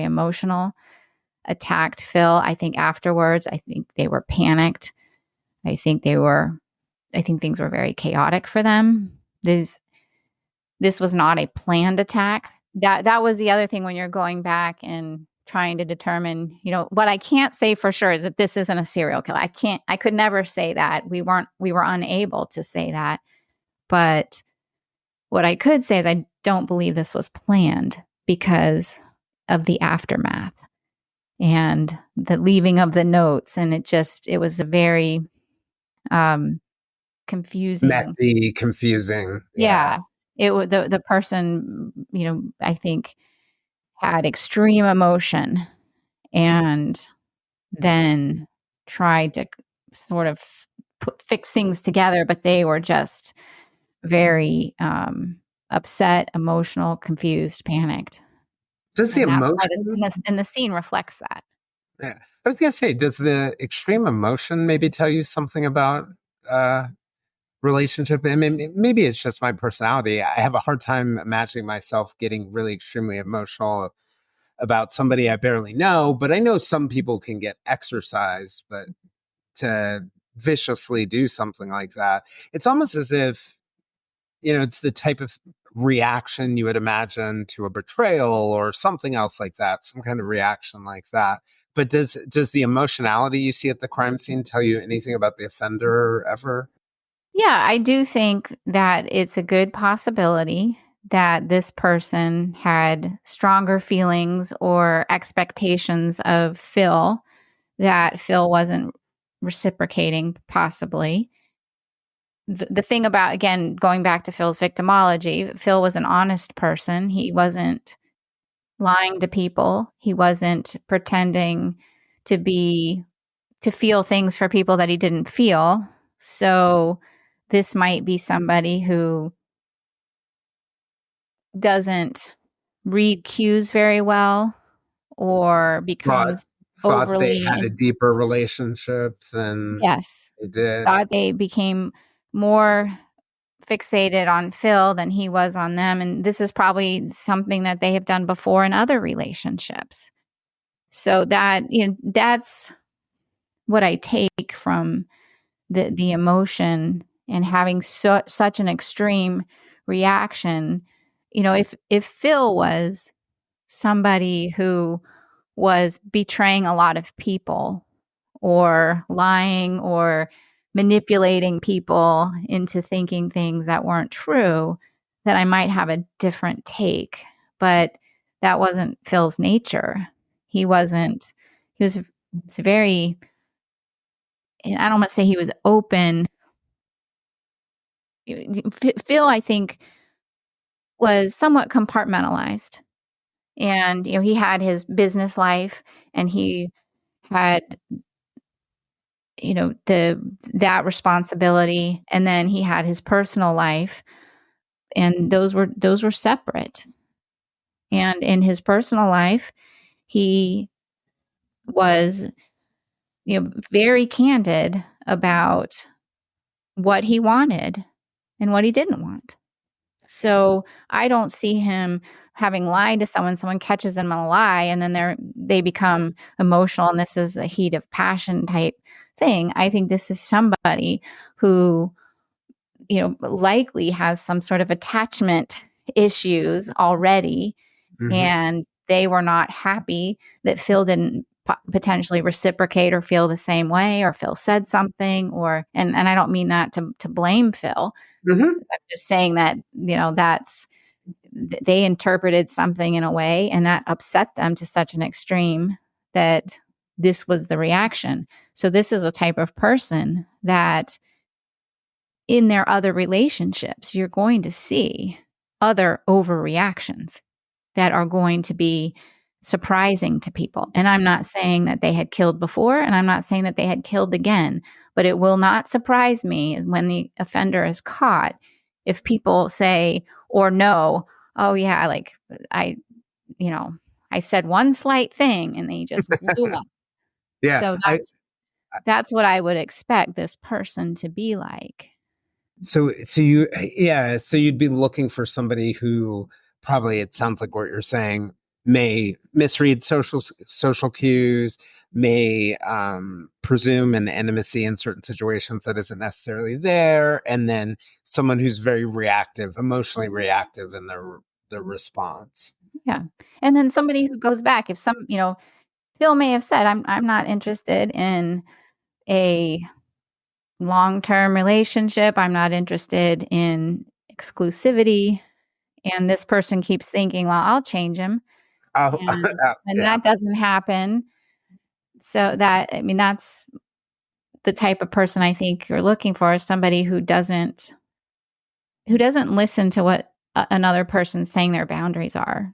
emotional, attacked Phil. I think afterwards, I think they were panicked. I think things were very chaotic for them. This was not a planned attack. That was the other thing when you're going back and trying to determine, what I can't say for sure is that this isn't a serial killer. I could never say that. We were unable to say that. But what I could say is I don't believe this was planned because of the aftermath and the leaving of the notes. And it was a very confusing. Messy, confusing. Yeah. It was the person, I think had extreme emotion and then tried to sort of fix things together, but they were just very upset, emotional, confused, panicked. Does the emotion and the scene reflects that? Yeah, I was gonna say, does the extreme emotion maybe tell you something about relationship? I mean, maybe it's just my personality. I have a hard time imagining myself getting really extremely emotional about somebody I barely know, but I know some people can get exercise, but to viciously do something like that, it's almost as if, it's the type of reaction you would imagine to a betrayal or something else like that, some kind of reaction like that. But does the emotionality you see at the crime scene tell you anything about the offender ever? Yeah, I do think that it's a good possibility that this person had stronger feelings or expectations of Phil that Phil wasn't reciprocating, possibly. The thing about, again, going back to Phil's victimology, Phil was an honest person. He wasn't lying to people. He wasn't pretending to feel things for people that he didn't feel. So this might be somebody who doesn't read cues very well or becomes thought overly... they had a deeper relationship than Yes. they did. Thought they became more fixated on Phil than he was on them. And this is probably something that they have done before in other relationships. So that, that's what I take from the emotion and having such an extreme reaction. If Phil was somebody who was betraying a lot of people or lying or manipulating people into thinking things that weren't true, then I might have a different take. But that wasn't Phil's nature. He was very, I don't want to say he was open. Phil, I think, was somewhat compartmentalized. And, he had his business life and he had, that responsibility. And then he had his personal life, and those were separate. And in his personal life, he was, very candid about what he wanted and what he didn't want. So I don't see him having lied to someone catches him in a lie, and then they become emotional, and this is a heat of passion type thing. I think this is somebody who, likely has some sort of attachment issues already, and they were not happy that Phil didn't potentially reciprocate or feel the same way, or Phil said something, and I don't mean that to blame Phil. I'm just saying that, they interpreted something in a way and that upset them to such an extreme that this was the reaction. So this is a type of person that in their other relationships, you're going to see other overreactions that are going to be surprising to people. And I'm not saying that they had killed before, and I'm not saying that they had killed again, but it will not surprise me when the offender is caught if people say or know, oh yeah, like I said one slight thing and they just blew up. Yeah. So that's what I would expect this person to be like. So you'd be looking for somebody who probably, it sounds like what you're saying, may misread social cues, may presume an intimacy in certain situations that isn't necessarily there, and then someone who's very reactive, emotionally reactive in their response. Yeah. And then somebody who goes back, if Phil may have said, I'm not interested in a long-term relationship. I'm not interested in exclusivity. And this person keeps thinking, well, I'll change him. And that doesn't happen. So that's the type of person I think you're looking for, is somebody who doesn't listen to what another person's saying their boundaries are.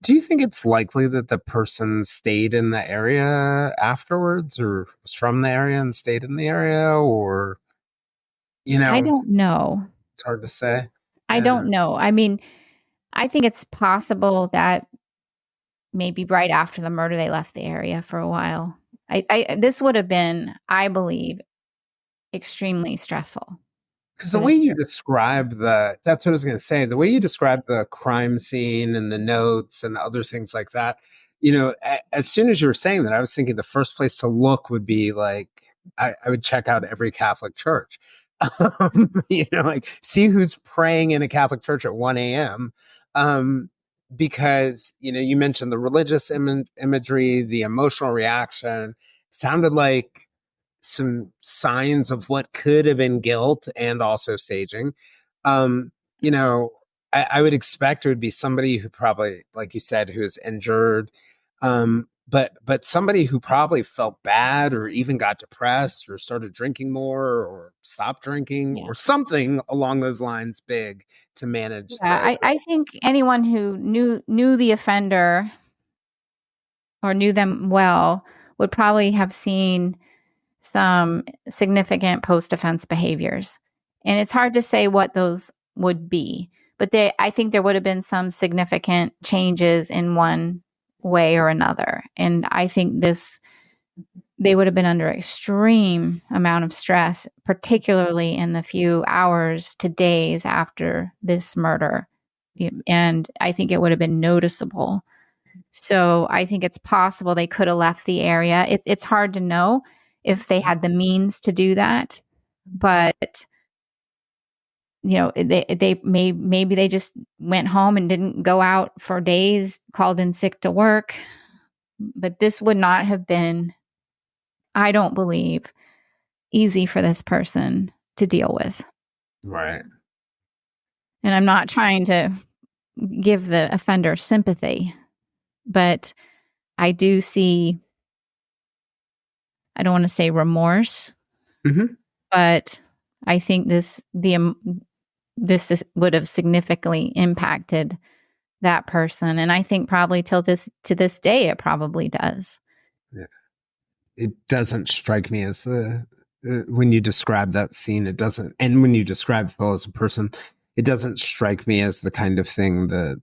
Do you think it's likely that the person stayed in the area afterwards, or was from the area and stayed in the area, or, I don't know. It's hard to say. I don't know. I mean, I think it's possible that maybe right after the murder, they left the area for a while. This would have been, I believe, extremely stressful. Because the way you describe that's what I was going to say, the way you describe the crime scene and the notes and other things like that, as soon as you were saying that, I was thinking the first place to look would be like, I would check out every Catholic church, like see who's praying in a Catholic church at 1 a.m. Because, you mentioned the religious imagery, the emotional reaction, sounded like some signs of what could have been guilt and also staging. I would expect it would be somebody who probably, like you said, who is injured, but somebody who probably felt bad or even got depressed or started drinking more or stopped drinking or something along those lines big to manage. I think anyone who knew the offender or knew them well would probably have seen some significant post-offense behaviors. And it's hard to say what those would be, but I think there would have been some significant changes in one way or another. And I think this they would have been under extreme amount of stress, particularly in the few hours to days after this murder. And I think it would have been noticeable. So I think it's possible they could have left the area. It's hard to know if they had the means to do that, but maybe they just went home and didn't go out for days, called in sick to work. But this would not have been, I don't believe, easy for this person to deal with. Right. And I'm not trying to give the offender sympathy, but I do see, I don't want to say remorse, but I think this would have significantly impacted that person. And I think probably to this day, it probably does. Yeah. It doesn't strike me as when you describe that scene, it doesn't, and when you describe Phil as a person, it doesn't strike me as the kind of thing that,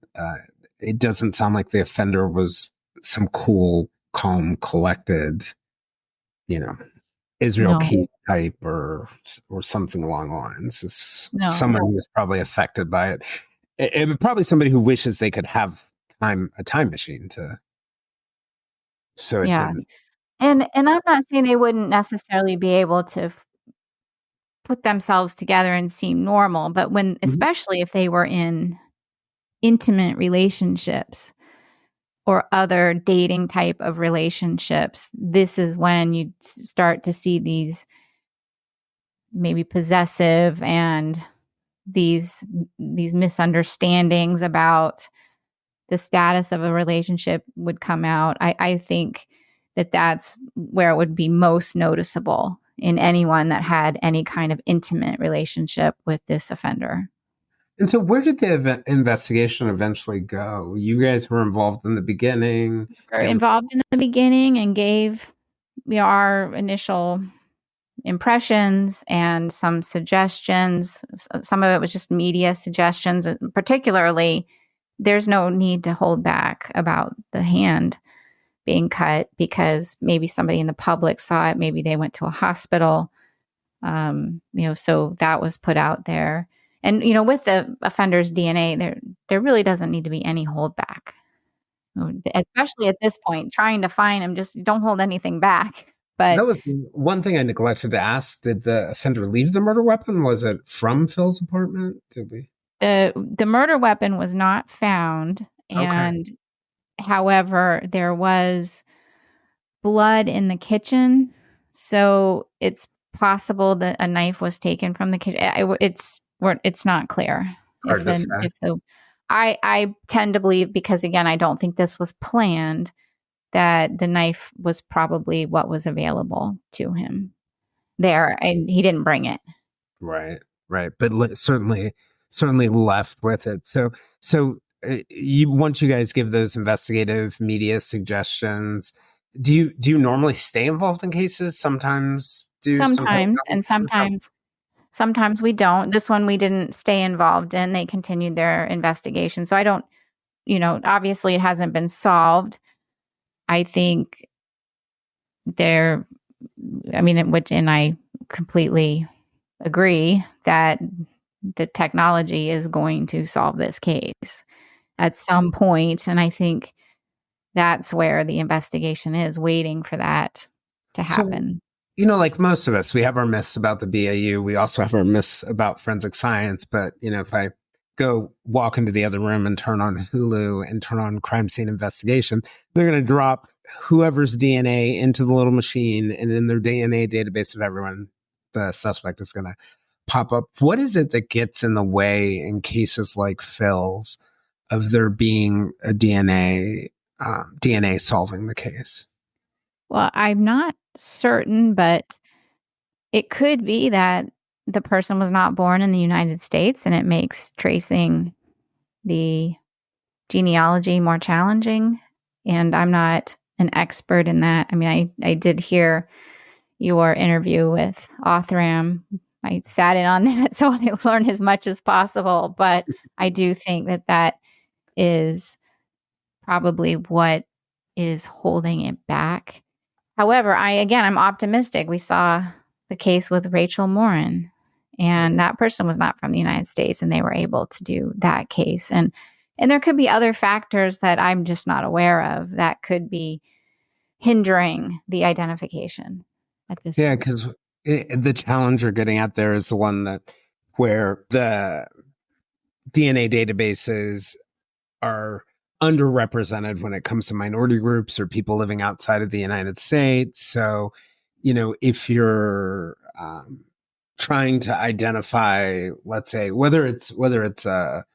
it doesn't sound like the offender was some cool, calm, collected, Israel Key type or something along the lines. It's someone who was probably affected by it. It probably somebody who wishes they could have a time machine to. So it didn't. And I'm not saying they wouldn't necessarily be able to put themselves together and seem normal, but especially if they were in intimate relationships or other dating type of relationships, this is when you start to see these maybe possessive and these misunderstandings about the status of a relationship would come out. I think that's where it would be most noticeable in anyone that had any kind of intimate relationship with this offender. And so where did the investigation eventually go? You guys were involved in the beginning. Involved in the beginning and gave our initial impressions and some suggestions. Some of it was just media suggestions. Particularly, there's no need to hold back about the hand being cut because maybe somebody in the public saw it. Maybe they went to a hospital. So that was put out there. And, with the offender's DNA, there really doesn't need to be any holdback, especially at this point, trying to find him, just don't hold anything back. But that was one thing I neglected to ask. Did the offender leave the murder weapon? Was it from Phil's apartment? Did we? The murder weapon was not found. And however, there was blood in the kitchen. So it's possible that a knife was taken from the kitchen. It's not clear. I tend to believe, because again, I don't think this was planned, that the knife was probably what was available to him there, and he didn't bring it. Right. But certainly left with it. So once you guys give those investigative media suggestions, do you normally stay involved in cases? Sometimes Sometimes we don't. This one we didn't stay involved in. They continued their investigation. So I don't, obviously it hasn't been solved. I think and I completely agree that the technology is going to solve this case at some point. And I think that's where the investigation is, waiting for that to happen. Like most of us, we have our myths about the BAU. We also have our myths about forensic science. But, if I go walk into the other room and turn on Hulu and turn on crime scene investigation, they're going to drop whoever's DNA into the little machine, and in their DNA database of everyone, the suspect is going to pop up. What is it that gets in the way in cases like Phil's of there being a DNA solving the case? Well, I'm not certain, but it could be that the person was not born in the United States, and it makes tracing the genealogy more challenging. And I'm not an expert in that. I mean, I did hear your interview with Othram. I sat in on that, so I learned as much as possible. But I do think that is probably what is holding it back. However, I'm optimistic. We saw the case with Rachel Morin, and that person was not from the United States, and they were able to do that case. And there could be other factors that I'm just not aware of that could be hindering the identification at this Yeah, point. because the challenge you're getting at there is the one where the DNA databases are underrepresented when it comes to minority groups or people living outside of the United States. So, if you're trying to identify, let's say, whether it's a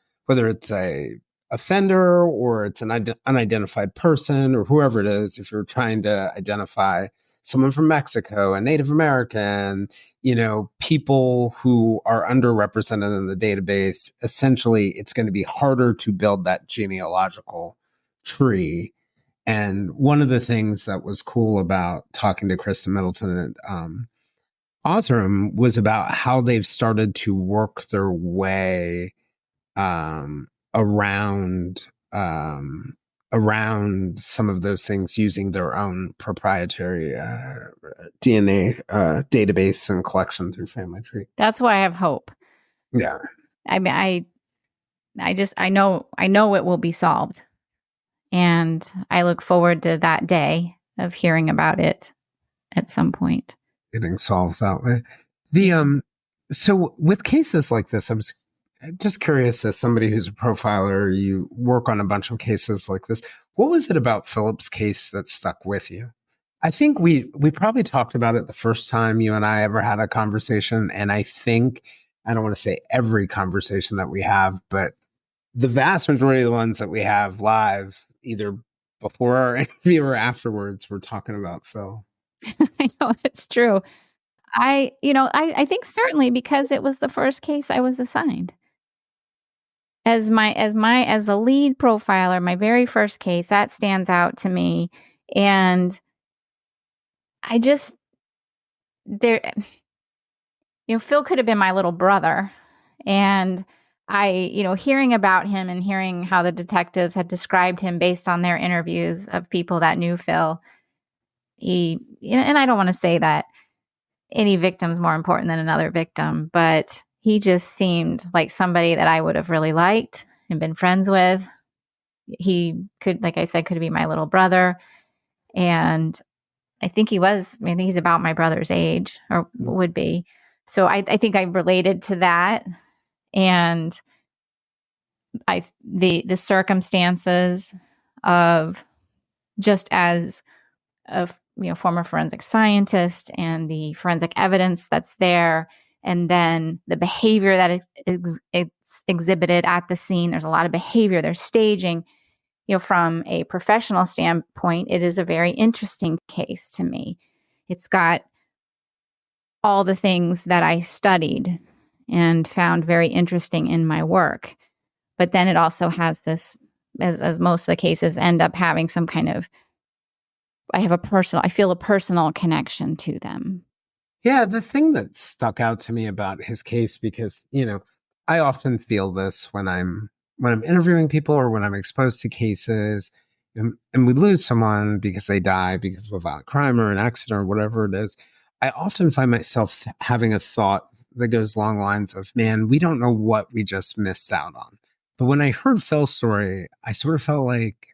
offender or it's an unidentified person or whoever it is, if you're trying to identify someone from Mexico, a Native American, people who are underrepresented in the database, essentially it's going to be harder to build that genealogical tree. And one of the things that was cool about talking to Kristen Middleton at Authorham was about how they've started to work their way around some of those things using their own proprietary DNA database and collection through Family Tree. That's why I have hope. Yeah. I mean, I know it will be solved, and I look forward to that day of hearing about it at some point. Getting solved that way. So with cases like this, I'm just curious, as somebody who's a profiler, you work on a bunch of cases like this. What was it about Philip's case that stuck with you? I think we probably talked about it the first time you and I ever had a conversation. And I think, I don't want to say every conversation that we have, but the vast majority of the ones that we have live, either before our interview or afterwards, we're talking about Phil. I know that's true. I think certainly because it was the first case I was assigned. As the lead profiler, my very first case, that stands out to me. And I just, Phil could have been my little brother. And hearing about him and hearing how the detectives had described him based on their interviews of people that knew Phil, and I don't want to say that any victim's more important than another victim, but he just seemed like somebody that I would have really liked and been friends with. He could, like I said, could be my little brother. And I think he's about my brother's age, or would be. So I think I related to that. And the circumstances of, just as a former forensic scientist, and the forensic evidence that's there, and then the behavior that it's exhibited at the scene. There's a lot of behavior. There's staging. From a professional standpoint, it is a very interesting case to me. It's got all the things that I studied and found very interesting in my work. But then it also has this, as most of the cases end up having some kind of, I feel a personal connection to them. Yeah, the thing that stuck out to me about his case, because, I often feel this when I'm interviewing people or when I'm exposed to cases and we lose someone because they die because of a violent crime or an accident or whatever it is. I often find myself having a thought that goes along the lines of, man, we don't know what we just missed out on. But when I heard Phil's story, I sort of felt like,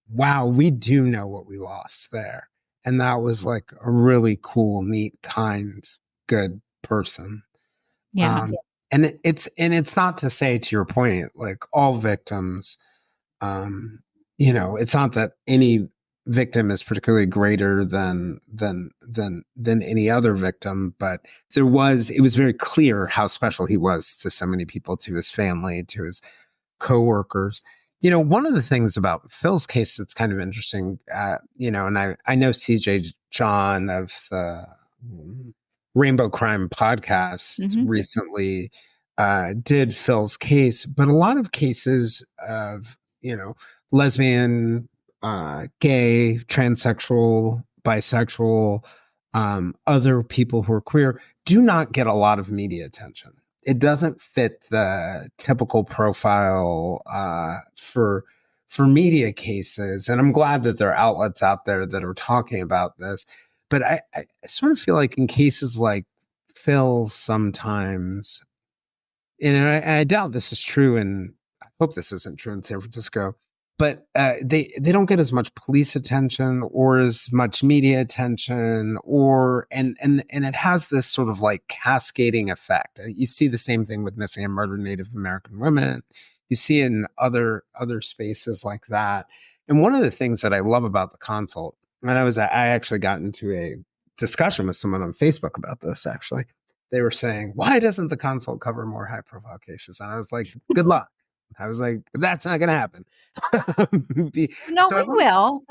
wow, we do know what we lost there. And that was like a really cool, neat, kind, good person. Yeah. And it's not to say, to your point, like all victims, it's not that any victim is particularly greater than any other victim, but it was very clear how special he was to so many people, to his family, to his coworkers. One of the things about Phil's case that's kind of interesting, and I know CJ John of the Rainbow Crime podcast recently did Phil's case, but a lot of cases of, lesbian, gay, transsexual, bisexual, other people who are queer do not get a lot of media attention. It doesn't fit the typical profile for for media cases, and I'm glad that there are outlets out there that are talking about this, but I sort of feel like in cases like Phil sometimes, and I doubt this is true, and I hope this isn't true in San Francisco, but they don't get as much police attention or as much media attention, and it has this sort of like cascading effect. You see the same thing with missing and murdered Native American women. You see it in other spaces like that. And one of the things that I love about the consult, and I actually got into a discussion with someone on Facebook about this, actually. They were saying, why doesn't the consult cover more high profile cases? And I was like, good luck. I was like, that's not going to happen. No, we will.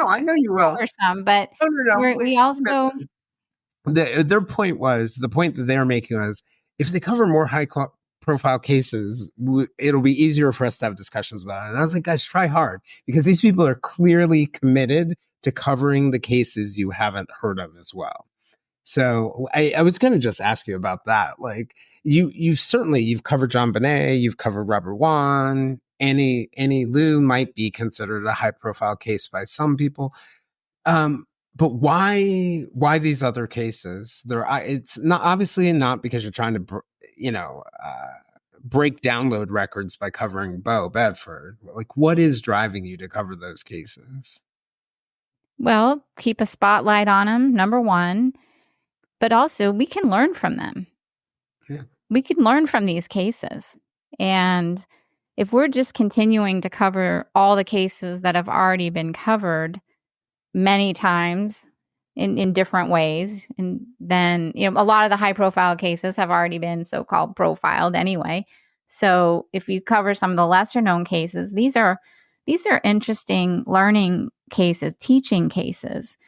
I know you will. Cover some, but no. we also. Their point was, the point that they were making was, if they cover more high profile cases, it'll be easier for us to have discussions about it. And I was like, guys, try hard, because these people are clearly committed to covering the cases you haven't heard of as well. So I was going to just ask you about that. Like you've covered John Bonet, you've covered Robert Wan, Annie Liu might be considered a high profile case by some people. But why these other cases? It's not obviously not because you're trying to, break download records by covering Bo Bedford. Like, what is driving you to cover those cases? Well, keep a spotlight on them, number one. But also, we can learn from them. Yeah. We can learn from these cases. And if we're just continuing to cover all the cases that have already been covered many times in different ways, and then, a lot of the high profile cases have already been so-called profiled anyway. So if you cover some of the lesser known cases, these are interesting learning cases, teaching cases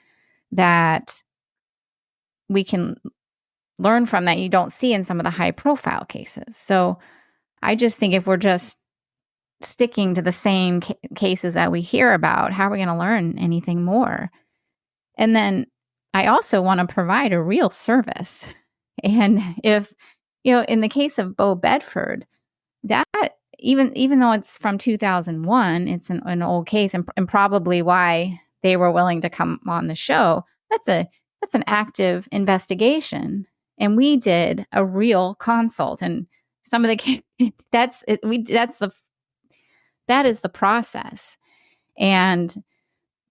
that we can learn from that you don't see in some of the high profile cases. So I just think if we're just sticking to the same cases that we hear about, how are we going to learn anything more? And then I also want to provide a real service. And if, in the case of Bo Bedford, that even though it's from 2001, it's an old case, and probably why they were willing to come on the show. That's an active investigation, and we did a real consult. And some of the that is the process, and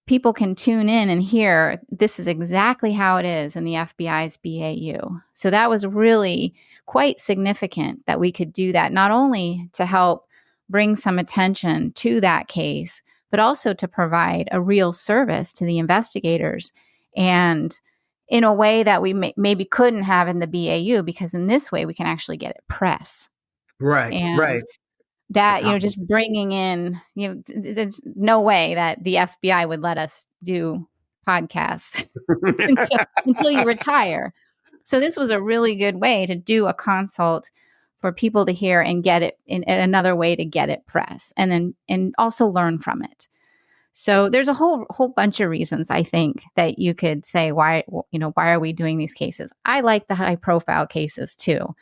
people can tune in and hear this is exactly how it is in the FBI's BAU. So that was really quite significant that we could do that, not only to help bring some attention to that case, but also to provide a real service to the investigators, and in a way that we maybe couldn't have in the BAU, because in this way we can actually get it press. Right, and right. That, just bringing in, there's no way that the FBI would let us do podcasts until you retire. So this was a really good way to do a consult for people to hear and get it in another way to get it press, and also learn from it. So there's a whole bunch of reasons, I think, that you could say, why are we doing these cases? I like the high profile cases too.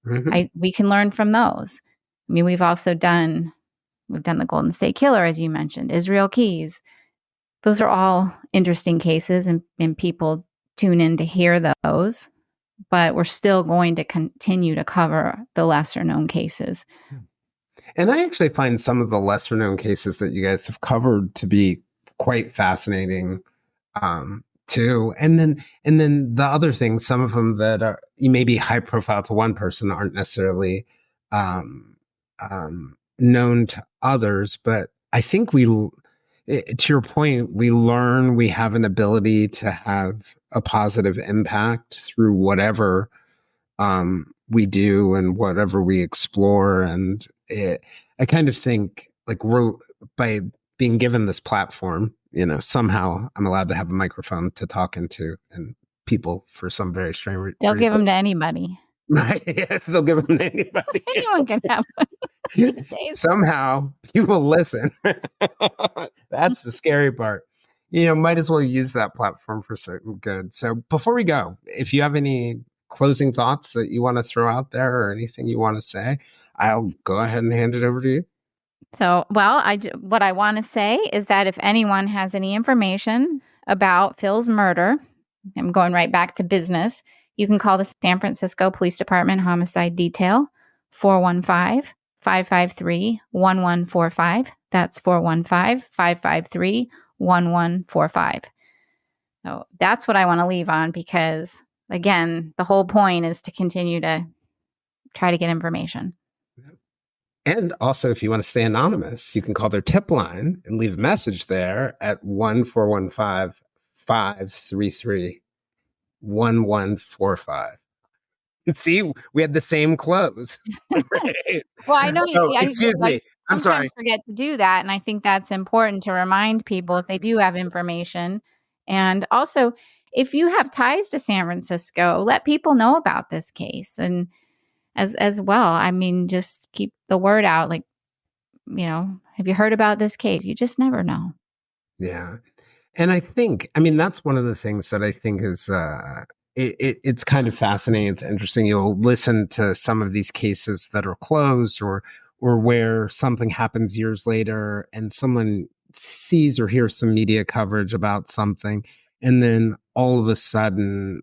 Mm-hmm. We can learn from those. I mean, we've done the Golden State Killer, as you mentioned, Israel Keys. Those are all interesting cases, and people tune in to hear those, but we're still going to continue to cover the lesser known cases. And I actually find some of the lesser known cases that you guys have covered to be quite fascinating, too. And then the other things, some of them that are maybe high profile to one person aren't necessarily known to others. But I think to your point, we learn, we have an ability to have a positive impact through whatever we do and whatever we explore. And I kind of think, like, we're, by being given this platform, somehow I'm allowed to have a microphone to talk into, and people, for some very strange reason, they'll give them to anybody. Right? Yes, they'll give them to anybody. Anyone can have one these days. Somehow people listen. That's the scary part. Might as well use that platform for certain good. So before we go, if you have any closing thoughts that you want to throw out there, or anything you want to say, I'll go ahead and hand it over to you. So, well, what I want to say is that if anyone has any information about Phil's murder, I'm going right back to business, you can call the San Francisco Police Department Homicide Detail, 415-553-1145. That's 415-553-1145. So that's what I want to leave on because, again, the whole point is to continue to try to get information. And also, if you want to stay anonymous, you can call their tip line and leave a message there at 1-415-533-1145. See, we had the same close. Right? Well, I know Excuse me. I'm sorry. Sometimes forget to do that. And I think that's important to remind people if they do have information. And also, if you have ties to San Francisco, let people know about this case. And as well, I mean, just keep the word out. Like, have you heard about this case? You just never know. Yeah. And I think, that's one of the things that I think is, it's kind of fascinating. It's interesting. You'll listen to some of these cases that are closed or where something happens years later and someone sees or hears some media coverage about something. And then all of a sudden,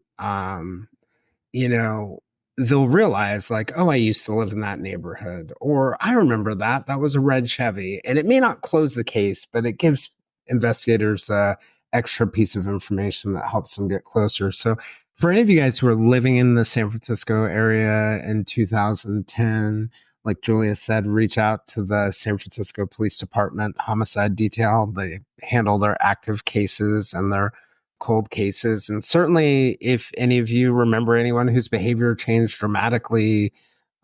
they'll realize like, oh, I used to live in that neighborhood, or I remember that was a red Chevy. And it may not close the case, but it gives investigators a extra piece of information that helps them get closer. So for any of you guys who are living in the San Francisco area in 2010, like Julia said, reach out to the San Francisco Police Department Homicide Detail. They handle their active cases and their cold cases. And certainly if any of you remember anyone whose behavior changed dramatically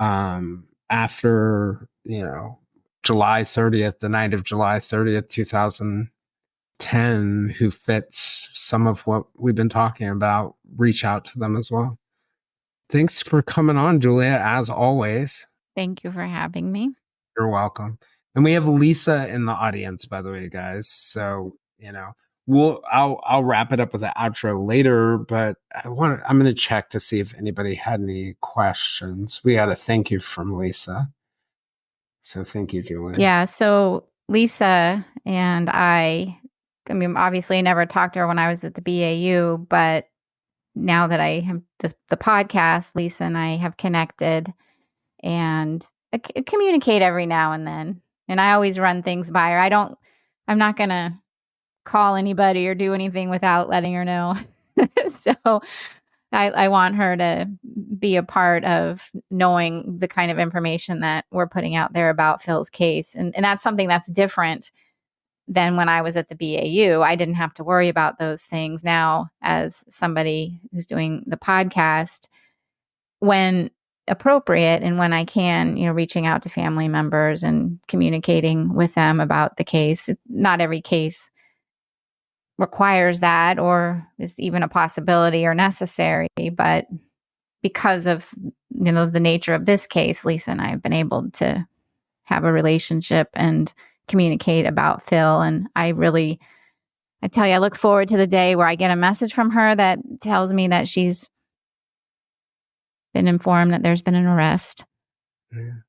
after, July 30th, the night of July 30th, 2010, who fits some of what we've been talking about, reach out to them as well. Thanks for coming on, Julia, as always. Thank you for having me. You're welcome. And we have Lisa in the audience, by the way, guys. So, I'll wrap it up with an outro later, but I'm going to check to see if anybody had any questions. We got a thank you from Lisa. So thank you, Julia. Yeah. So Lisa and I obviously I never talked to her when I was at the BAU, but now that I have the podcast, Lisa and I have connected and communicate every now and then. And I always run things by her. I'm not going to call anybody or do anything without letting her know. So I want her to be a part of knowing the kind of information that we're putting out there about Phil's case. And that's something that's different than when I was at the BAU. I didn't have to worry about those things. Now, as somebody who's doing the podcast, when appropriate and when I can, reaching out to family members and communicating with them about the case. Not every case requires that or is even a possibility or necessary, but because of the nature of this case, Lisa and I have been able to have a relationship and communicate about Phil. And I tell you, I look forward to the day where I get a message from her that tells me that she's been informed that there's been an arrest. Yeah.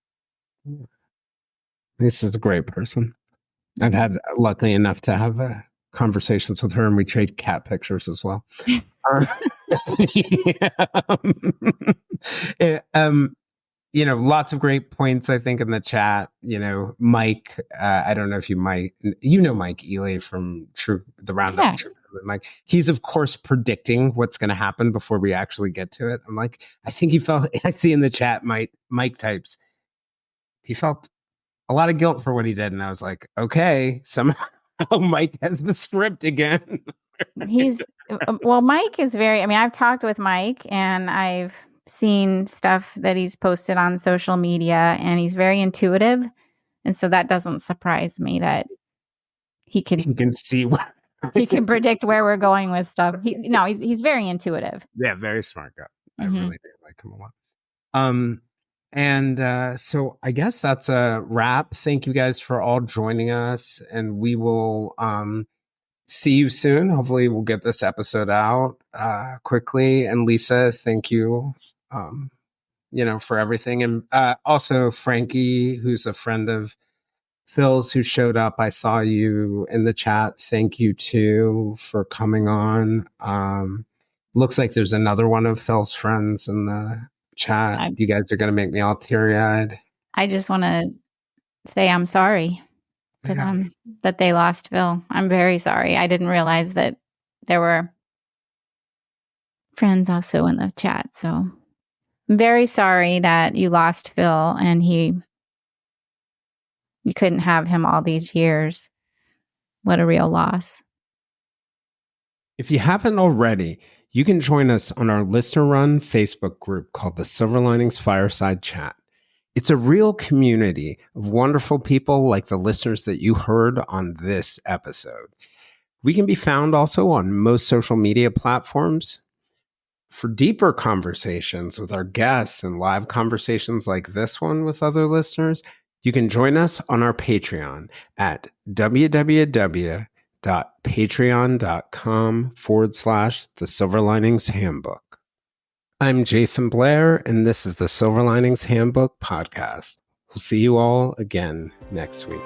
Lisa's a great person. I've had lucky enough to have conversations with her, and we trade cat pictures as well. Lots of great points, I think, in the chat. Mike, I don't know if Mike Ely from the Roundup. Yeah. Mike, he's of course predicting what's going to happen before we actually get to it. I'm like, I think he felt, I see in the chat, Mike types, he felt a lot of guilt for what he did. And I was like, okay, somehow Mike has the script again. Mike is I've talked with Mike and I've seen stuff that he's posted on social media, and he's very intuitive. And so that doesn't surprise me that he can see he can predict where we're going with stuff. He's very intuitive. Yeah, very smart guy. I really do like him a lot. So I guess that's a wrap. Thank you guys for all joining us, and we will see you soon. Hopefully we'll get this episode out quickly. And Lisa, thank you, for everything. And also Frankie, who's a friend of Phil's who showed up. I saw you in the chat. Thank you too for coming on. Looks like there's another one of Phil's friends in the chat. You guys are going to make me all teary-eyed. I just want to say I'm sorry for them that they lost Phil. I'm very sorry. I didn't realize that there were friends also in the chat. So I'm very sorry that you lost Phil and you couldn't have him all these years. What a real loss. If you haven't already, you can join us on our listener-run Facebook group called the Silver Linings Fireside Chat. It's a real community of wonderful people like the listeners that you heard on this episode. We can be found also on most social media platforms. For deeper conversations with our guests and live conversations like this one with other listeners, you can join us on our Patreon at www.patreon.com/The Silver Linings Handbook. I'm Jason Blair, and this is the Silver Linings Handbook podcast. We'll see you all again next week.